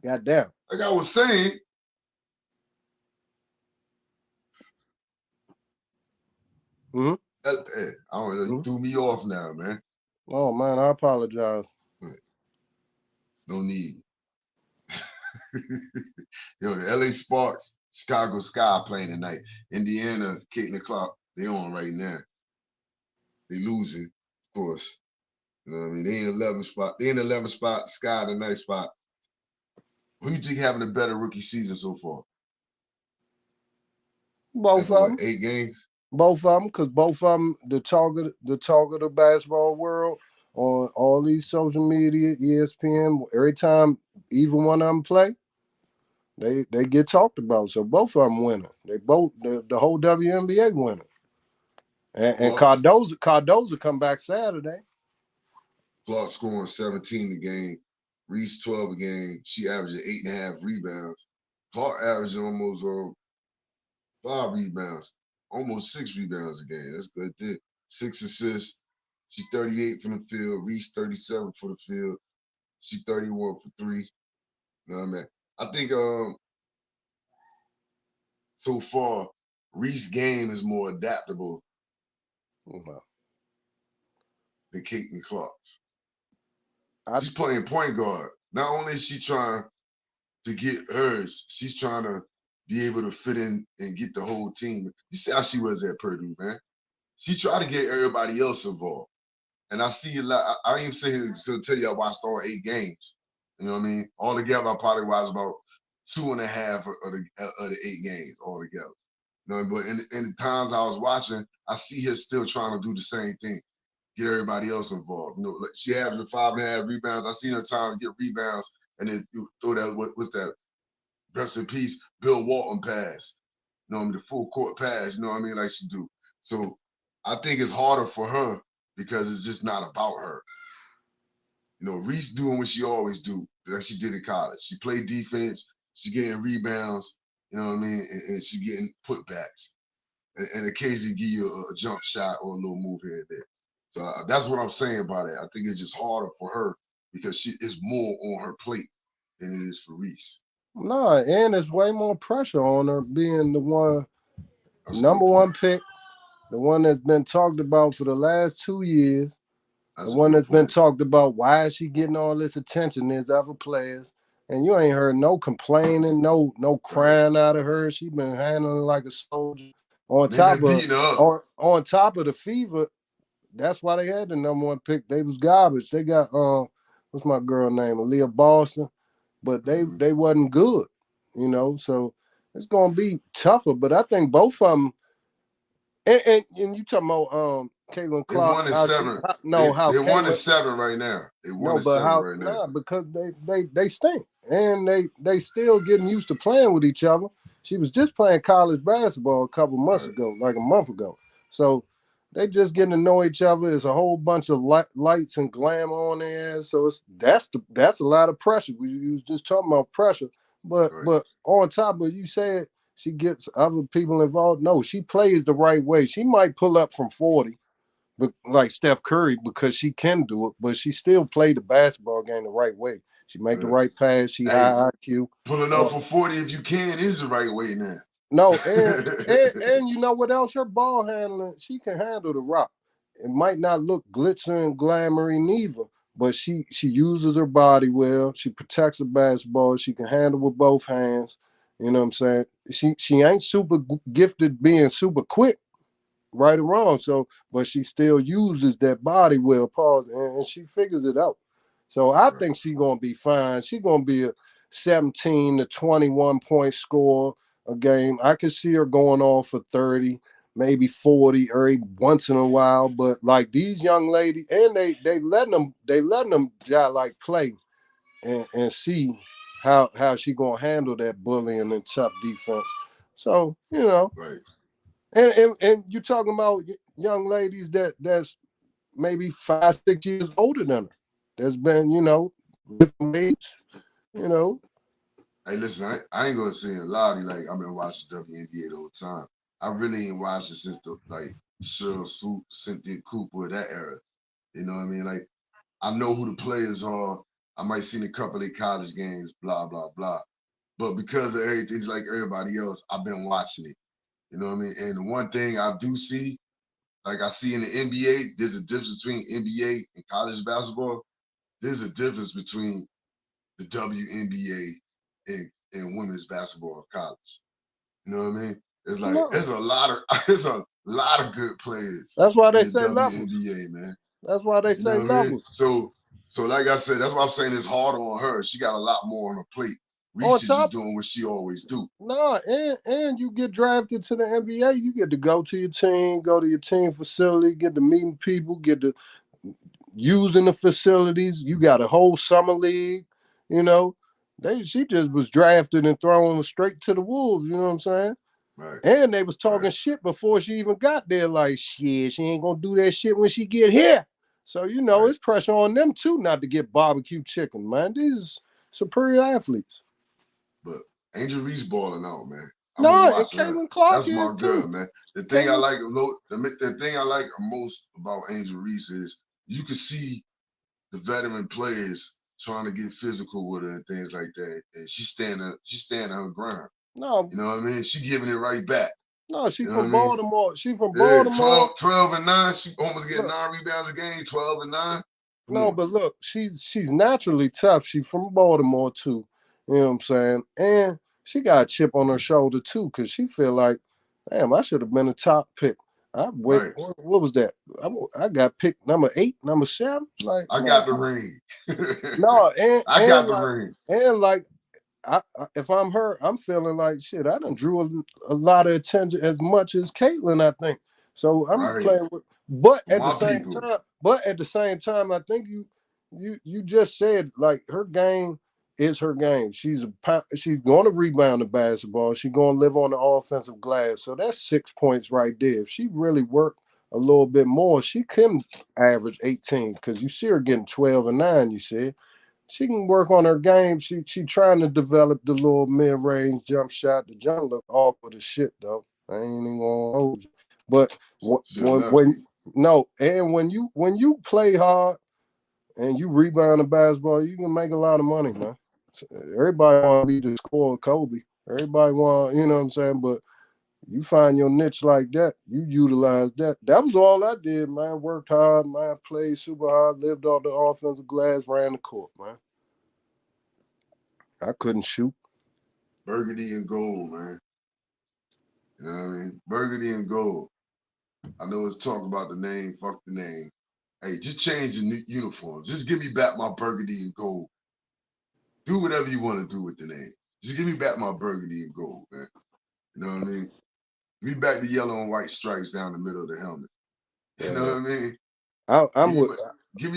Goddamn. Like I was saying. Mm-hmm. I don't know. You threw me off now, man. Oh man, I apologize. No need. Yo, the LA Sparks, Chicago Sky playing tonight. Indiana, Caitlin Clark, they on right now. They losing, of course. You know what I mean? They in 11th spot. They in 11th spot. Sky the 9th spot. Who you think having a better rookie season so far? Both of them. 8 games. Both of them, because both of them the talk of the basketball world on all these social media, ESPN. Every time even one of them play, they get talked about. So both of them winning. They both the whole WNBA winning. And Cardoza come back Saturday. Clark scoring 17 a game. Reese 12 a game. She averaging 8.5 rebounds. Clark averaging almost 5 rebounds. Almost 6 rebounds a game. That's good. 6 assists. She 38 from the field. Reese 37 for the field. She 31 for 3. You know what I mean? I think so far, Reese's game is more adaptable than Caitlin Clark's. She's playing point guard. Not only is she trying to get hers, she's trying to be able to fit in and get the whole team. You see how she was at Purdue, man. She tried to get everybody else involved. And I see a lot. I ain't saying to tell you I watched all 8 games. You know what I mean? All together, I probably watched about 2.5 of the 8 games all together. You know, but in the times I was watching, I see her still trying to do the same thing, get everybody else involved. You know, like she averaged 5.5 rebounds. I seen her times get rebounds and then throw that what's that? Rest in peace, Bill Walton pass. You know what I mean? The full court pass. You know what I mean? Like she do. So I think it's harder for her because it's just not about her. You know, Reese doing what she always do, like she did in college. She played defense. She getting rebounds. You know what I mean? And she getting putbacks. And occasionally give you a jump shot or a little move here and there. So that's what I'm saying about it. I think it's just harder for her because she is more on her plate than it is for Reese. Nah, and there's way more pressure on her being the one, That's number one pick, the one that's been talked about for the last 2 years, the one that's been talked about. Why is she getting all this attention? There's other players, and you ain't heard no complaining, no crying out of her. She been handling like a soldier. On top of the fever, that's why they had the number one pick. They was garbage. They got what's my girl name? Aaliyah Boston, but they wasn't good, you know. So it's gonna be tougher. But I think both of them. And you talking about Caitlin Clark? They 1-7. They 1-7 right now. They 1-7 right now. Because they stink, and they still getting used to playing with each other. She was just playing college basketball a couple months ago, like a month ago. So they just getting to know each other. There's a whole bunch of lights and glamour on there. So that's a lot of pressure. We was just talking about pressure, but on top of, you said she gets other people involved. No, she plays the right way. She might pull up from 40, but like Steph Curry, because she can do it, but she still played the basketball game the right way. She make the right pass. She high IQ. Pulling up for 40 if you can is the right way now. No, and you know what else? Her ball handling, she can handle the rock. It might not look glitzer and glamoury neither, but she uses her body well. She protects the basketball. She can handle with both hands. You know what I'm saying? She ain't super gifted being super quick, right or wrong. So, but she still uses that body well, pause, and she figures it out. So I think she's gonna be fine. She's gonna be a 17 to 21 point scorer a game. I could see her going off for 30, maybe 40 every once in a while. But like these young ladies, and they letting them like play and see how she gonna handle that bullying and tough defense. So, you know, and you talking about young ladies that's maybe 5-6 years older than her. There's been, you know, different age, you know. Hey, listen, I ain't gonna say a lot. Like, I've been watching WNBA the whole time. I really ain't watched it since the Cheryl Swoop, Cynthia Cooper, that era. You know what I mean? Like, I know who the players are. I might seen a couple of their college games, blah, blah, blah. But because of everything, it's like everybody else, I've been watching it. You know what I mean? And the one thing I do see, like I see in the NBA, there's a difference between NBA and college basketball. There's a difference between the WNBA and women's basketball in college. You know what I mean? It's like there's a lot of good players. That's why they in say the levels, WNBA, man. That's why they say levels. I mean? So like I said, that's why I'm saying it's harder on her. She got a lot more on her plate. Reese is just doing what she always do. No, and you get drafted to the NBA, you get to go to your team, go to your team facility, get to meeting people, get to using the facilities. You got a whole summer league, you know. She just was drafted and thrown straight to the wolves, you know what I'm saying? Right. And they was talking shit before she even got there, like, shit, she ain't gonna do that shit when she get here. So, you know, it's pressure on them too not to get barbecue chicken, man. These superior athletes. But Angel Reese balling out, man. No, and Caitlin Clark That's my girl, too, man. The thing I like most about Angel Reese is you can see the veteran players trying to get physical with her and things like that, and she's standing her ground. No, you know what I mean. She giving it right back. No, she from Baltimore. She from Baltimore. 12 and 9. She almost get 9 rebounds a game. 12 and 9. No, but look, she's naturally tough. She's from Baltimore too. You know what I'm saying? And she got a chip on her shoulder too, because she feel like, damn, I should have been a top pick. What was that? I got picked number 8, number 7. Like I got the ring. No, and I got the ring. And like, if I'm her, I'm feeling like shit. I done drew a lot of attention as much as Caitlin, I think. So I'm playing with, but at the same time, I think you just said like her game is her game. She's going to rebound the basketball. She's going to live on the offensive glass. So that's 6 points right there. If she really worked a little bit more, she can average 18 because you see her getting 12 and 9. You see. She can work on her game. She trying to develop the little mid-range jump shot. The jump look awkward as shit though. I ain't even gonna hold you. But when you play hard, and you rebound in basketball, you can make a lot of money, man. Everybody want to be the scorer Kobe. Everybody want, you know what I'm saying? But you find your niche like that, you utilize that. That was all I did, man. Worked hard, man. Played super hard, lived off the offensive glass, ran the court, man. I couldn't shoot. Burgundy and gold, man. You know what I mean? Burgundy and gold. I know it's talk about the name, fuck the name. Hey, just change the uniform. Just give me back my burgundy and gold. Do whatever you want to do with the name. Just give me back my burgundy and gold, man. You know what I mean? Give me back the yellow and white stripes down the middle of the helmet. You know what I mean? Give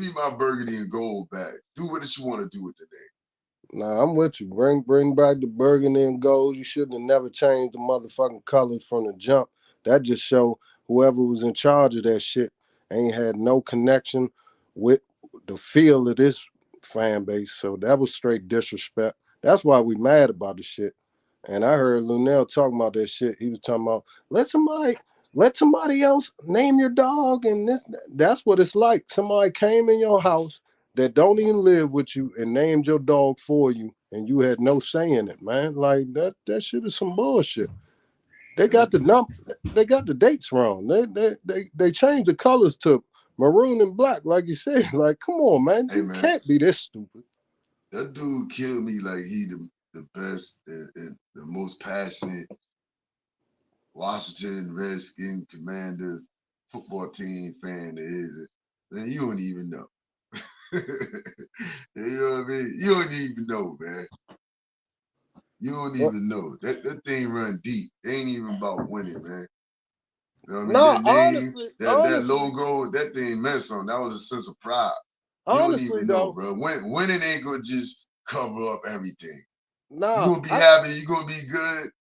me my burgundy and gold back. Do what you want to do with the name. Nah, I'm with you. Bring back the burgundy and gold. You shouldn't have never changed the motherfucking colors from the jump. That just show whoever was in charge of that shit ain't had no connection with the feel of this fan base. So that was straight disrespect. That's why we mad about the shit. And I heard Lunel talking about that shit. He was talking about let somebody else name your dog, and that's what it's like. Somebody came in your house that don't even live with you and named your dog for you, and you had no say in it, man. Like that shit is some bullshit. They got the dates wrong. They changed the colors to maroon and black, like you said. Like, come on, man. Hey, you can't be this stupid. That dude killed me like he the best and the most passionate Washington Redskin Commander football team fan there is. Man, you don't even know. You know what I mean? You don't even know, man. You don't even know. That thing run deep. It ain't even about winning, man. You know what I mean? No, that name, honestly, that logo, that thing meant something. That was a sense of pride. You don't even know, bro. Winning ain't gonna just cover up everything. Nah, you're gonna be happy, you're gonna be good,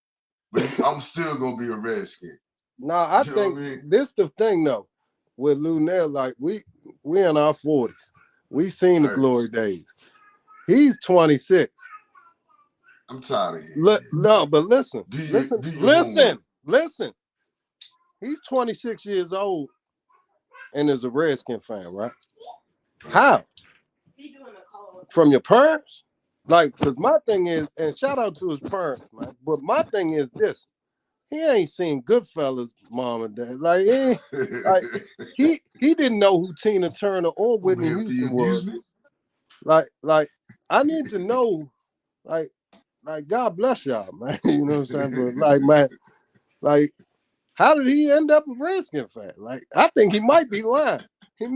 but I'm still gonna be a Redskin. Nah, I think this the thing though with Lunel. Like we in our 40s. We seen the glory days. He's 26. I'm tired of it. No, but listen. Listen. He's 26 years old and is a Redskin fan, right? How? From your parents? Like, because my thing is, and shout out to his parents, man. But my thing is this: he ain't seen Goodfellas, mom and dad. Like he didn't know who Tina Turner or Whitney Houston was. Like I need to know, like God bless y'all, man. You know what I'm saying? But like, man, like, how did he end up a Redskin fan? Like, I think he might be lying. He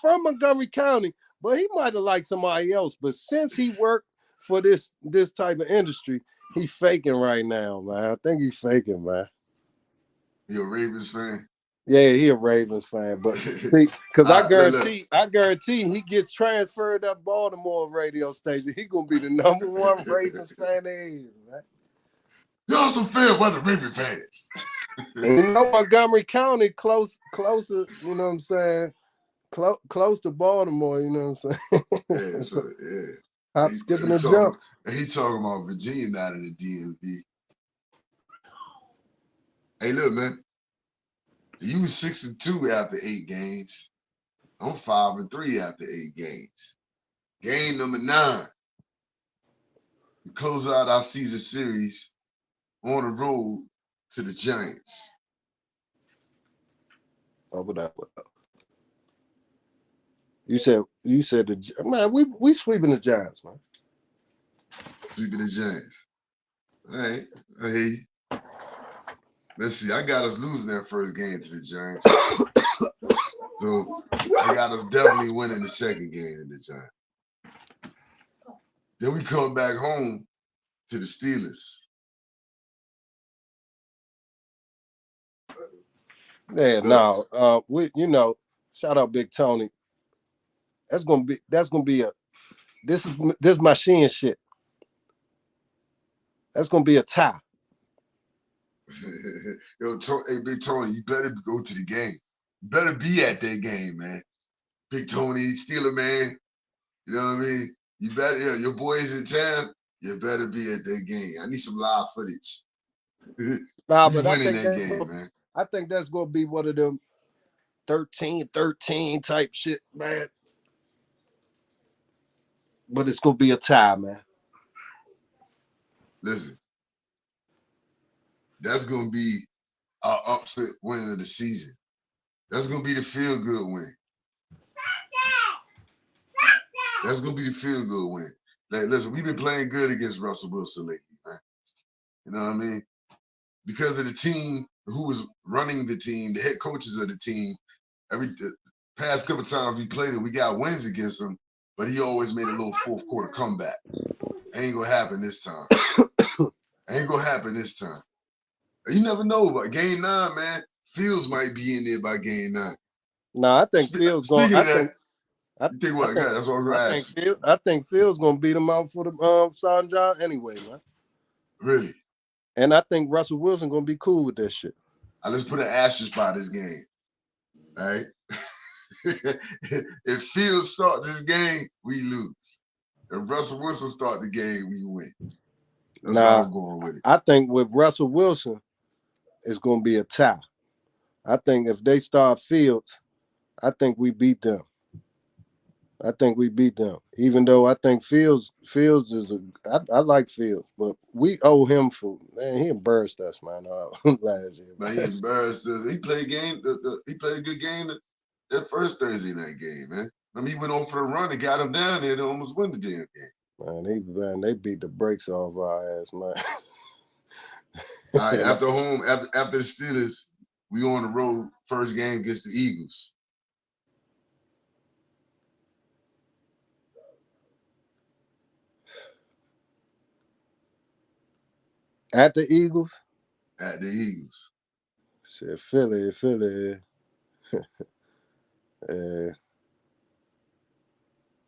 from Montgomery County, but he might have liked somebody else. But since he worked for this type of industry, he faking right now, man. I think he's faking, man. You a Ravens fan? Yeah, he a Ravens fan, but see, because I guarantee he gets transferred up Baltimore radio station. He gonna be the #1 Ravens fan there is, man. Y'all some fair weather Ravens fans. And you know Montgomery County closer, you know what I'm saying? Close to Baltimore, you know what I'm saying? Yeah, so yeah. Hop, skipping, and jump. And he talking about Virginia, not in the DMV. Hey, look, man. You was 6-2 after 8 games. I'm 5-3 after 8 games. Game number 9. We close out our season series on the road to the Giants. What up? You said man, we sweeping the Giants, man. Sweeping the Giants. All right. Hey. Let's see. I got us losing that first game to the Giants. So I got us definitely winning the second game to the Giants. Then we come back home to the Steelers. Yeah, no. Shout out Big Tony. That's gonna be this is my Sheehan shit. That's gonna be a tie. Yo, hey, Big Tony, you better go to the game. You better be at that game, man. Big Tony, Steeler man. You know what I mean? You better, your boys in town, you better be at that game. I need some live footage. Nah, but I think that game, man. I think that's gonna be one of them 13-13 type shit, man. But it's gonna be a tie, man. Listen, that's gonna be our upset win of the season. That's gonna be the feel-good win. That's gonna be the feel-good win. Like, listen, we've been playing good against Russell Wilson lately, man. You know what I mean? Because of the team who was running the team, the head coaches of the team. The past couple times we played it, we got wins against him, but he always made a little fourth quarter comeback. Ain't gonna happen this time. Ain't gonna happen this time. You never know about game 9, man. Fields might be in there by game 9. No, I think Fields going. Speaking of that, you think what? That's what I was gonna ask you. I think Fields gonna beat him out for the Son John anyway, man. Really? And I think Russell Wilson gonna be cool with that shit. Let's put an asterisk by this game. All right. If Fields start this game, we lose. If Russell Wilson start the game, we win. That's how I'm going with it. I think with Russell Wilson, it's gonna be a tie. I think if they start Fields, I think we beat them. Even though I think Fields is I like Fields, but we owe him for, man, he embarrassed us, man, last year. Man, he embarrassed us. He played a game. He played a good game that first Thursday night game, man. I mean, he went on for the run and got him down there to almost win the damn game. Man, they beat the brakes off our ass, man. All right, after the Steelers, we on the road, first game against the Eagles. At the Eagles? At the Eagles. Shit, Philly.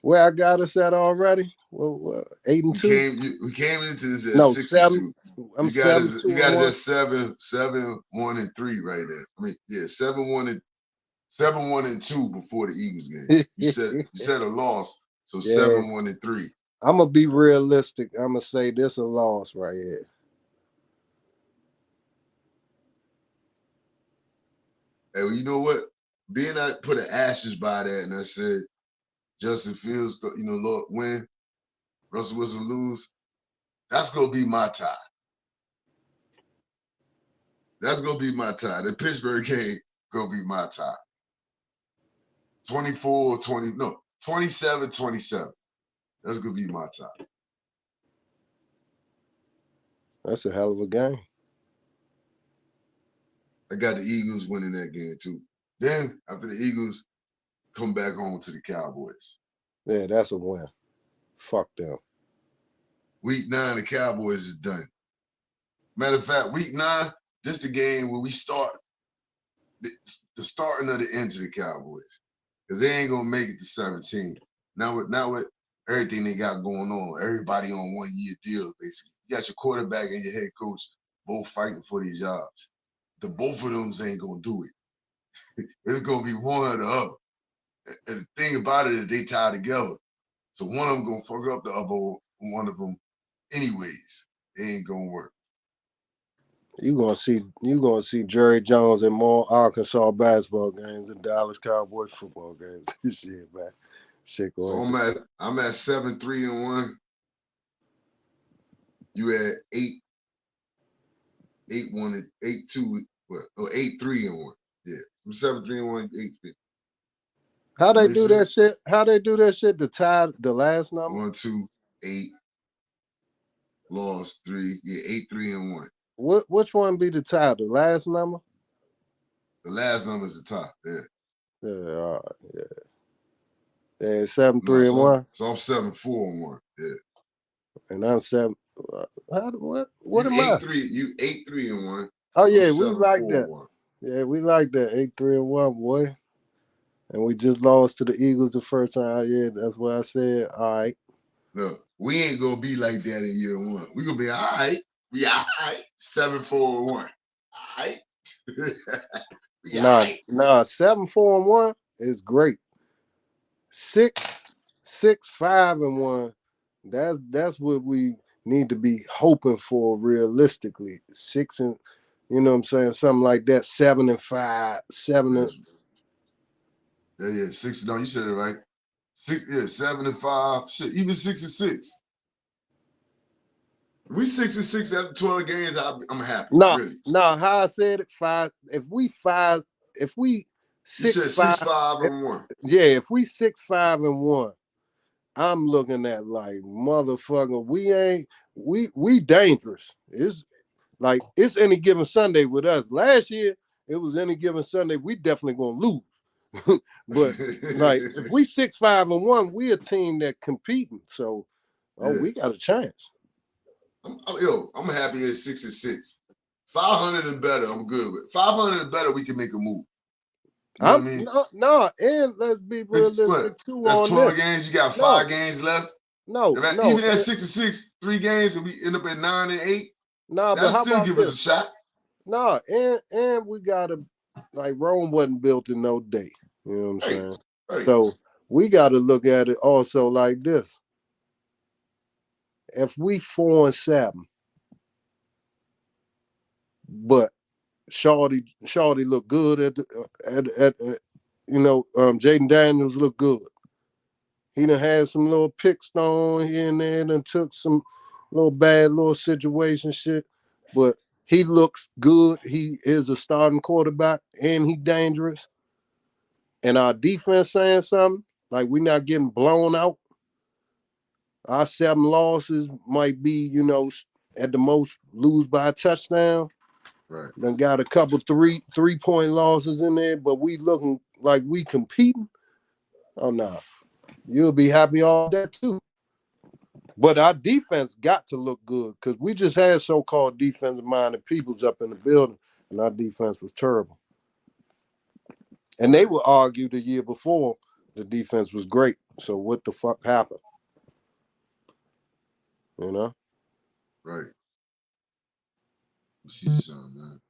Where I got us at already? Well, 8-2. We came into this at 6-2. I'm you got 7-2. You got us at 7-1-3 right there. I mean, yeah, 7-1-2 before the Eagles game. You said a loss, so yeah. 7-1-3. I'm gonna be realistic. I'm gonna say this a loss right here. Hey, well, you know what? Being I put an asterisk by that, and I said Justin Fields, Lord, win, Russell Wilson lose. That's gonna be my tie. That's gonna be my tie. The Pittsburgh game gonna be my tie. 27-27. That's gonna be my tie. That's a hell of a game. I got the Eagles winning that game too. Then after the Eagles, come back home to the Cowboys. Yeah, that's a win. Fuck them. Week 9, the Cowboys is done. Matter of fact, week 9, this is the game where we start the starting of the end to the Cowboys. Because they ain't gonna make it to 17. Now with everything they got going on, everybody on 1-year deals, basically. You got your quarterback and your head coach both fighting for these jobs. The both of them ain't gonna do it. It's gonna be one or the other. And the thing about it is they tie together. So one of them gonna fuck up the other one of them anyways. It ain't gonna work. You gonna see Jerry Jones in more Arkansas basketball games than Dallas Cowboys football games. Shit, man. Shit going. So I'm at 7-3-1. You at 8-1 8-2. What? Oh, 8-3-1. Yeah, I'm 7-3-1, 8-3. How they do that shit? How they do that shit to tie the last number? 1, 2, 8. Lost 3. Yeah, 8-3-1. Which one be the tie? The last number? The last number is the top. Yeah. Yeah. All right. Yeah. Yeah. 7-3-1. So I'm 7-4-1. Yeah. And I'm 7. What am I? 8-3. You 8-3-1. Oh yeah, we like that. Yeah, we like that 8-3-1, boy. And we just lost to the Eagles the first time. Yeah, that's what I said. All right. No, we ain't gonna be like that in year 1. We gonna be all right. We all right. 7-4-1. All right. Nah, 7-4-1 is great. 6-5-1. That's what we need to be hoping for realistically. 6 and, you know what I'm saying, something like that. 7-5, 7. Yeah, 6. No, you said it right. 7-5. Shit, even 6-6. We 6-6 after 12 games. I'm happy. No, really. no. How I said it, 5. If we 6-5, you said 6-5-1. Yeah, if we 6-5-1, I'm looking at like motherfucker. We dangerous. It's like it's any given Sunday with us. Last year it was any given Sunday. We definitely gonna lose. But like if we 6-5-1, we a team that competing. So we got a chance. I'm happy at 6-6. 500 and better, I'm good with. 500 and better, we can make a move. You know what I mean? No, and let's be realistic too. That's on 12 this. games. You got 5 games left. No, even at 6-6, 3 games, and we end up at 9 and 8. No, that'll but how still about give this? us a shot. No, and we gotta like Rome wasn't built in no day. You know what I'm saying? Right. So we gotta look at it also like this. If we 4-7, but Shawty looked good at Jaden Daniels looked good. He done had some little picks thrown here and there and took some little bad little situation shit, but he looks good. He is a starting quarterback and he dangerous. And our defense saying something, like we're not getting blown out. Our 7 losses might be, at the most lose by a touchdown. Right. Then got a couple 3-point losses in there, but we looking like we competing. Oh no. You'll be happy all that too. But our defense got to look good because we just had so-called defensive-minded peoples up in the building, and our defense was terrible. And they would argue the year before the defense was great. So what the fuck happened? You know? Right. Let me see something, man.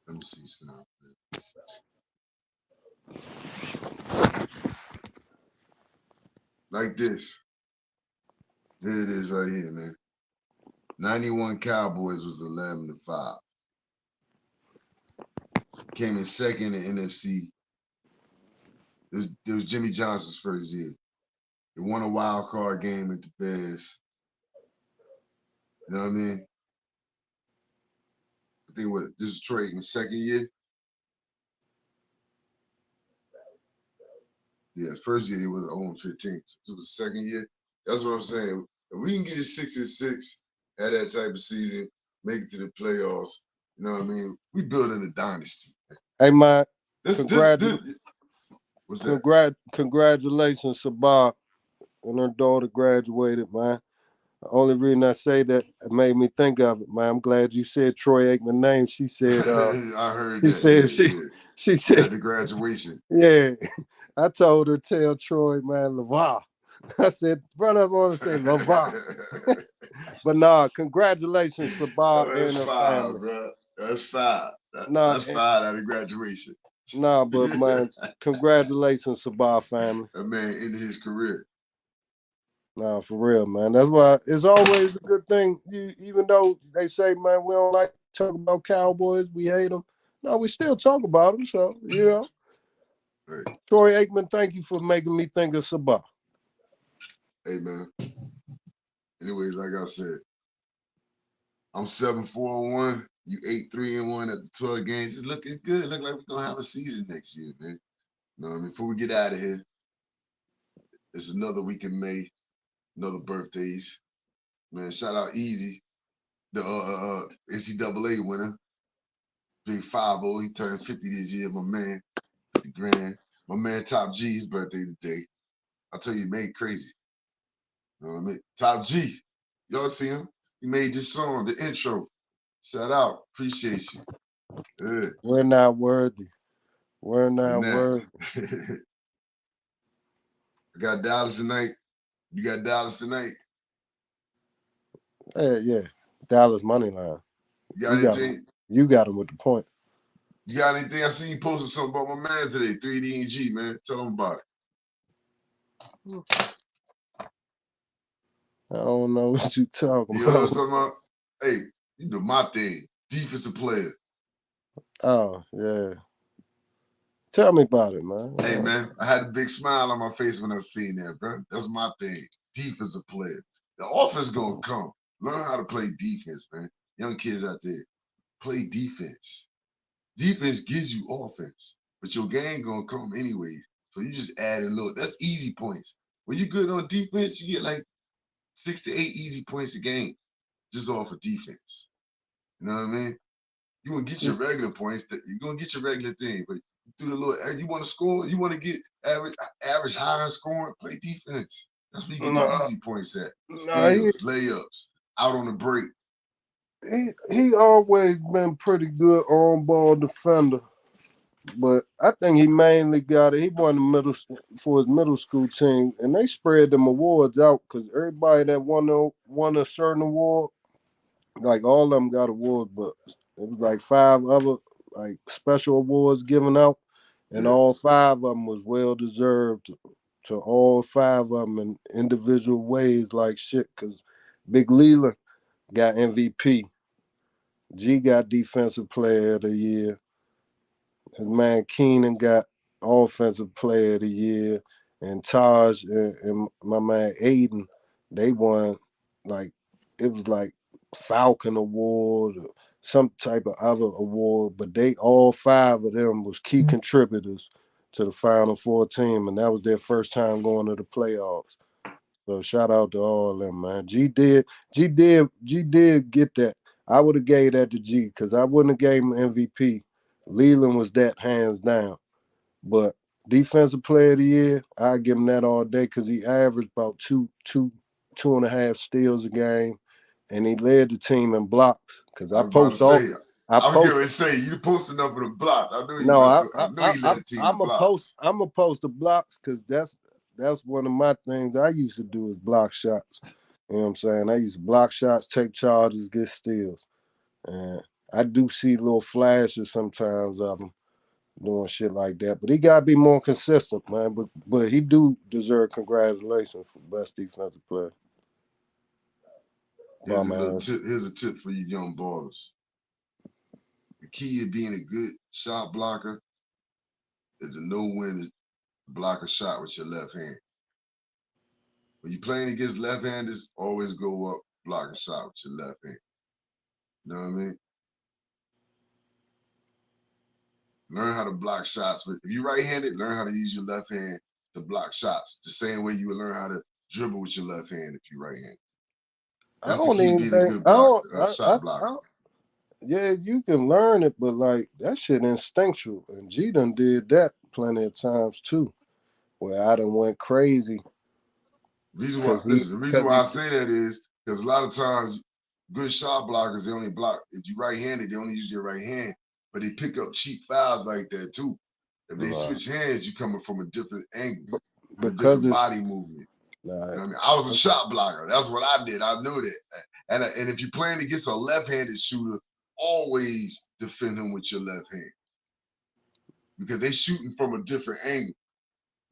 Let me see something. Like this. There it is right here, man. 91 Cowboys was 11-5. Came in second in NFC. It was Jimmy Johnson's first year. They won a wild card game at the Bears. You know what I mean? I think this is Detroit in the second year. Yeah, first year he was 0-15. So it was the second year. That's what I'm saying. If we can get it 6-6, have that type of season, make it to the playoffs, you know what I mean? We building a dynasty. Hey, man. What's that? Congratulations, Sabah, and her daughter graduated, man. The only reason I say that it made me think of it, man. I'm glad you said Troy Aikman's name. She said, I heard she that. Said she said at the graduation. Yeah. I told her, tell Troy, man, LeVar. I said, run up on and say LeVar. But nah, congratulations, Sabah and her family. Bro. That's 5. That's 5 out of graduation. Nah, but man, congratulations, Sabah family. That man ended his career. Nah, for real, man. That's why it's always a good thing. Even though they say, man, we don't like to talk about Cowboys, we hate them. No, we still talk about them. So, Right. Troy Aikman, thank you for making me think of Sabah. Hey, man. Anyways, like I said, I'm 7-4-1. You 8-3-1 at the 12 games. It's looking good. Look like we're gonna have a season next year, man. You know what I mean? Before we get out of here, it's another week in May, another birthdays. Man, shout out Easy, the NCAA winner. Big 5-0. He turned 50 this year, my man. 50 grand. My man Top G's birthday today. I tell you, he made crazy. You know what I mean? Top G. Y'all see him? He made this song, the intro. Shout out. Appreciate you. Yeah. We're not worthy. We're not worthy. I got Dallas tonight. You got Dallas tonight? Yeah. Dallas money line. You got anything? You got him with the point. You got anything? I seen you posted something about my man today, 3D and G, man. Tell him about it. I don't know what you talking about. You know what I'm talking about? Hey, you do my thing. Defensive player. Oh, yeah. Tell me about it, man. Hey, man, I had a big smile on my face when I seen that, bro. That's my thing. Defensive player. The offense gonna come. Learn how to play defense, man. Young kids out there, play defense. Defense gives you offense, but your game gonna come anyway. So you just add a little. That's easy points. When you good on defense, you get like 6 to 8 easy points a game just off of defense. You know what I mean? You gonna get your regular points. You're gonna get your regular thing, but do the little. You want to score. You want to get average higher scoring. Play defense. That's where you get the easy points at. Steals, layups, out on the break. He always been pretty good on ball defender, but I think he mainly got it. He won the for his middle school team, and they spread them awards out because everybody that won a certain award, like all of them got awards, but it was like 5 other like special awards given out, and all 5 of them was well deserved to all 5 of them in individual ways, like shit. Because Big Leland got MVP. G got Defensive Player of the Year. His man Keenan got Offensive Player of the Year. And Taj and my man Aiden, they won it was like Falcon Award or some type of other award, but they all 5 of them was key contributors to the Final Four team, and that was their first time going to the playoffs. So shout out to all of them, man. G did get that. I would have gave that to G because I wouldn't have gave him MVP. Leland was that hands down. But Defensive Player of the Year, I give him that all day because he averaged about two and a half steals a game, and he led the team in blocks. Because I was going to say you posting up with the blocks. I knew you. I knew he led the team in blocks. I'm a post the blocks because that's one of my things I used to do is block shots. You know what I'm saying? I used to block shots, take charges, get steals. And I do see little flashes sometimes of him doing shit like that. But he got to be more consistent, man. But he do deserve congratulations for best defensive player. Here's a tip for you young ballers. The key to being a good shot blocker is to know when to block a shot with your left hand. When you're playing against left-handers, always go up, block a shot with your left hand. You know what I mean? Learn how to block shots. But if you're right-handed, learn how to use your left hand to block shots. The same way you would learn how to dribble with your left hand if you're right-handed. That's the key to being a good shot blocker. Yeah, you can learn it, but like that shit instinctual. And G done did that plenty of times too, where I done went crazy. The reason why I say that is because a lot of times good shot blockers, they only block. If you're right-handed, they only use your right hand, but they pick up cheap fouls like that too. If they switch hands, you're coming from a different angle, a different body movement. You know what I mean? I was a shot blocker. That's what I did. I knew that. And if you're playing against a left-handed shooter, always defend him with your left hand because they shooting from a different angle.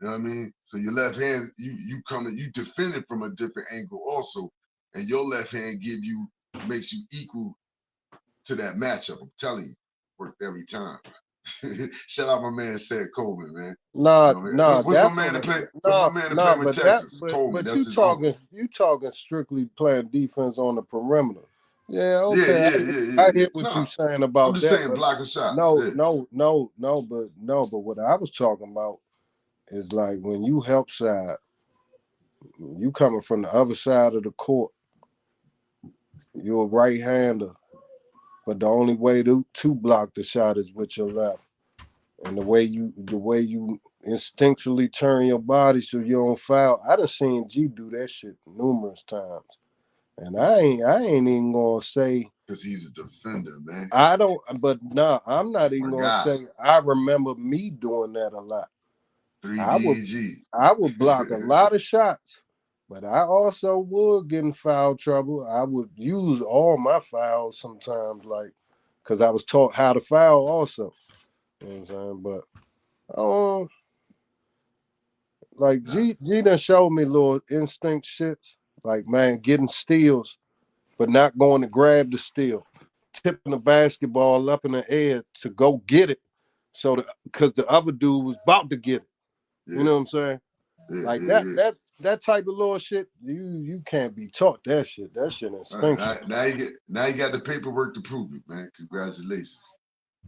You know what I mean? So your left hand, you defend it from a different angle also, and your left hand makes you equal to that matchup. I'm telling you, worked every time. Shout out my man, Said Coleman, man. What's my man that play with Texas? Coleman. But you talking strictly playing defense on the perimeter. Yeah, okay. I hear what you're saying about that. I'm just saying blocking shots. But what I was talking about is like when you help side, you coming from the other side of the court, you're a right-hander, but the only way to block the shot is with your left. And the way you instinctually turn your body so you don't foul. I done seen G do that shit numerous times. And I ain't even gonna say because he's a defender, man. I'm not even gonna say I remember me doing that a lot. I would block a lot of shots, but I also would get in foul trouble. I would use all my fouls sometimes, like because I was taught how to foul also. You know what I'm saying? But G done showed me little instinct shits. Like, man, getting steals, but not going to grab the steal. Tipping the basketball up in the air to go get it So because the other dude was about to get it. Yeah. You know what I'm saying? Yeah, Like yeah, that type of little shit, you can't be taught that shit. That shit is stinking. Now you got the paperwork to prove it, man. Congratulations.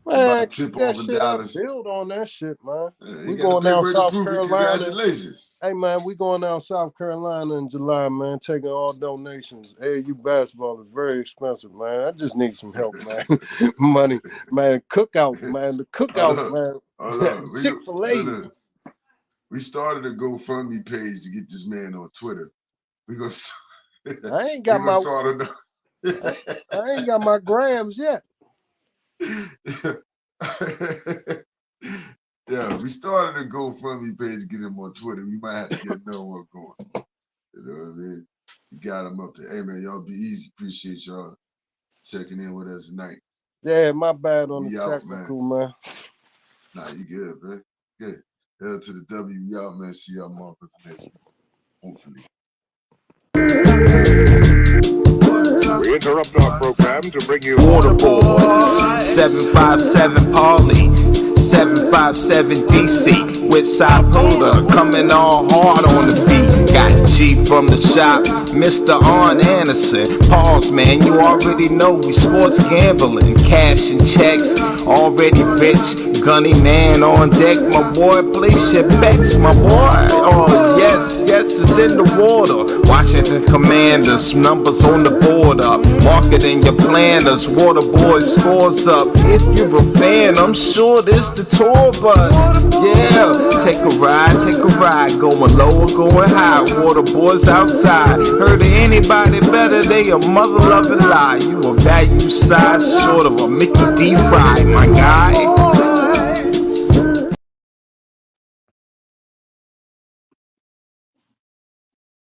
Man, tip that off shit up, $1. build on that shit, man. You We got going the down paperwork to South prove it. Carolina. Congratulations. Hey, man, we going down South Carolina in July, man, taking all donations. AAU basketball is very expensive, man. I just need some help, man. Money, man. Cookout, man. The cookout, man. Chick-fil-A. We started a GoFundMe page to get this man on Twitter. We gonna I ain't got my start I ain't got my grams yet. Yeah, we started a GoFundMe page to get him on Twitter. We might have to get another one going. You know what I mean? We got him up there. Hey man, y'all be easy. Appreciate y'all checking in with us tonight. Yeah, my bad on We the out, technical, man. Nah, you good, man. Good. Hell to the W. We out, man. See y'all motherfuckers next week. Hopefully. We interrupt our program to bring you Water Boys, 757 Pauly, 757 DC, with Sapoda coming all hard on the beat. Got G from the shop, Mr. Arn Anderson. Pause, man, you already know we sports gambling, cash and checks, already rich. Gunny man on deck, my boy, place your bets, my boy. Oh yes, it's in the water. Washington Commanders, numbers on the border. Marketing your planners, Water Boys scores up. If you're a fan, I'm sure this the tour bus. Yeah, take a ride, going low or going high. Water Boys outside. Heard of anybody better? They a mother loving lie. You a value size short of a Mickey D. Fry, my guy.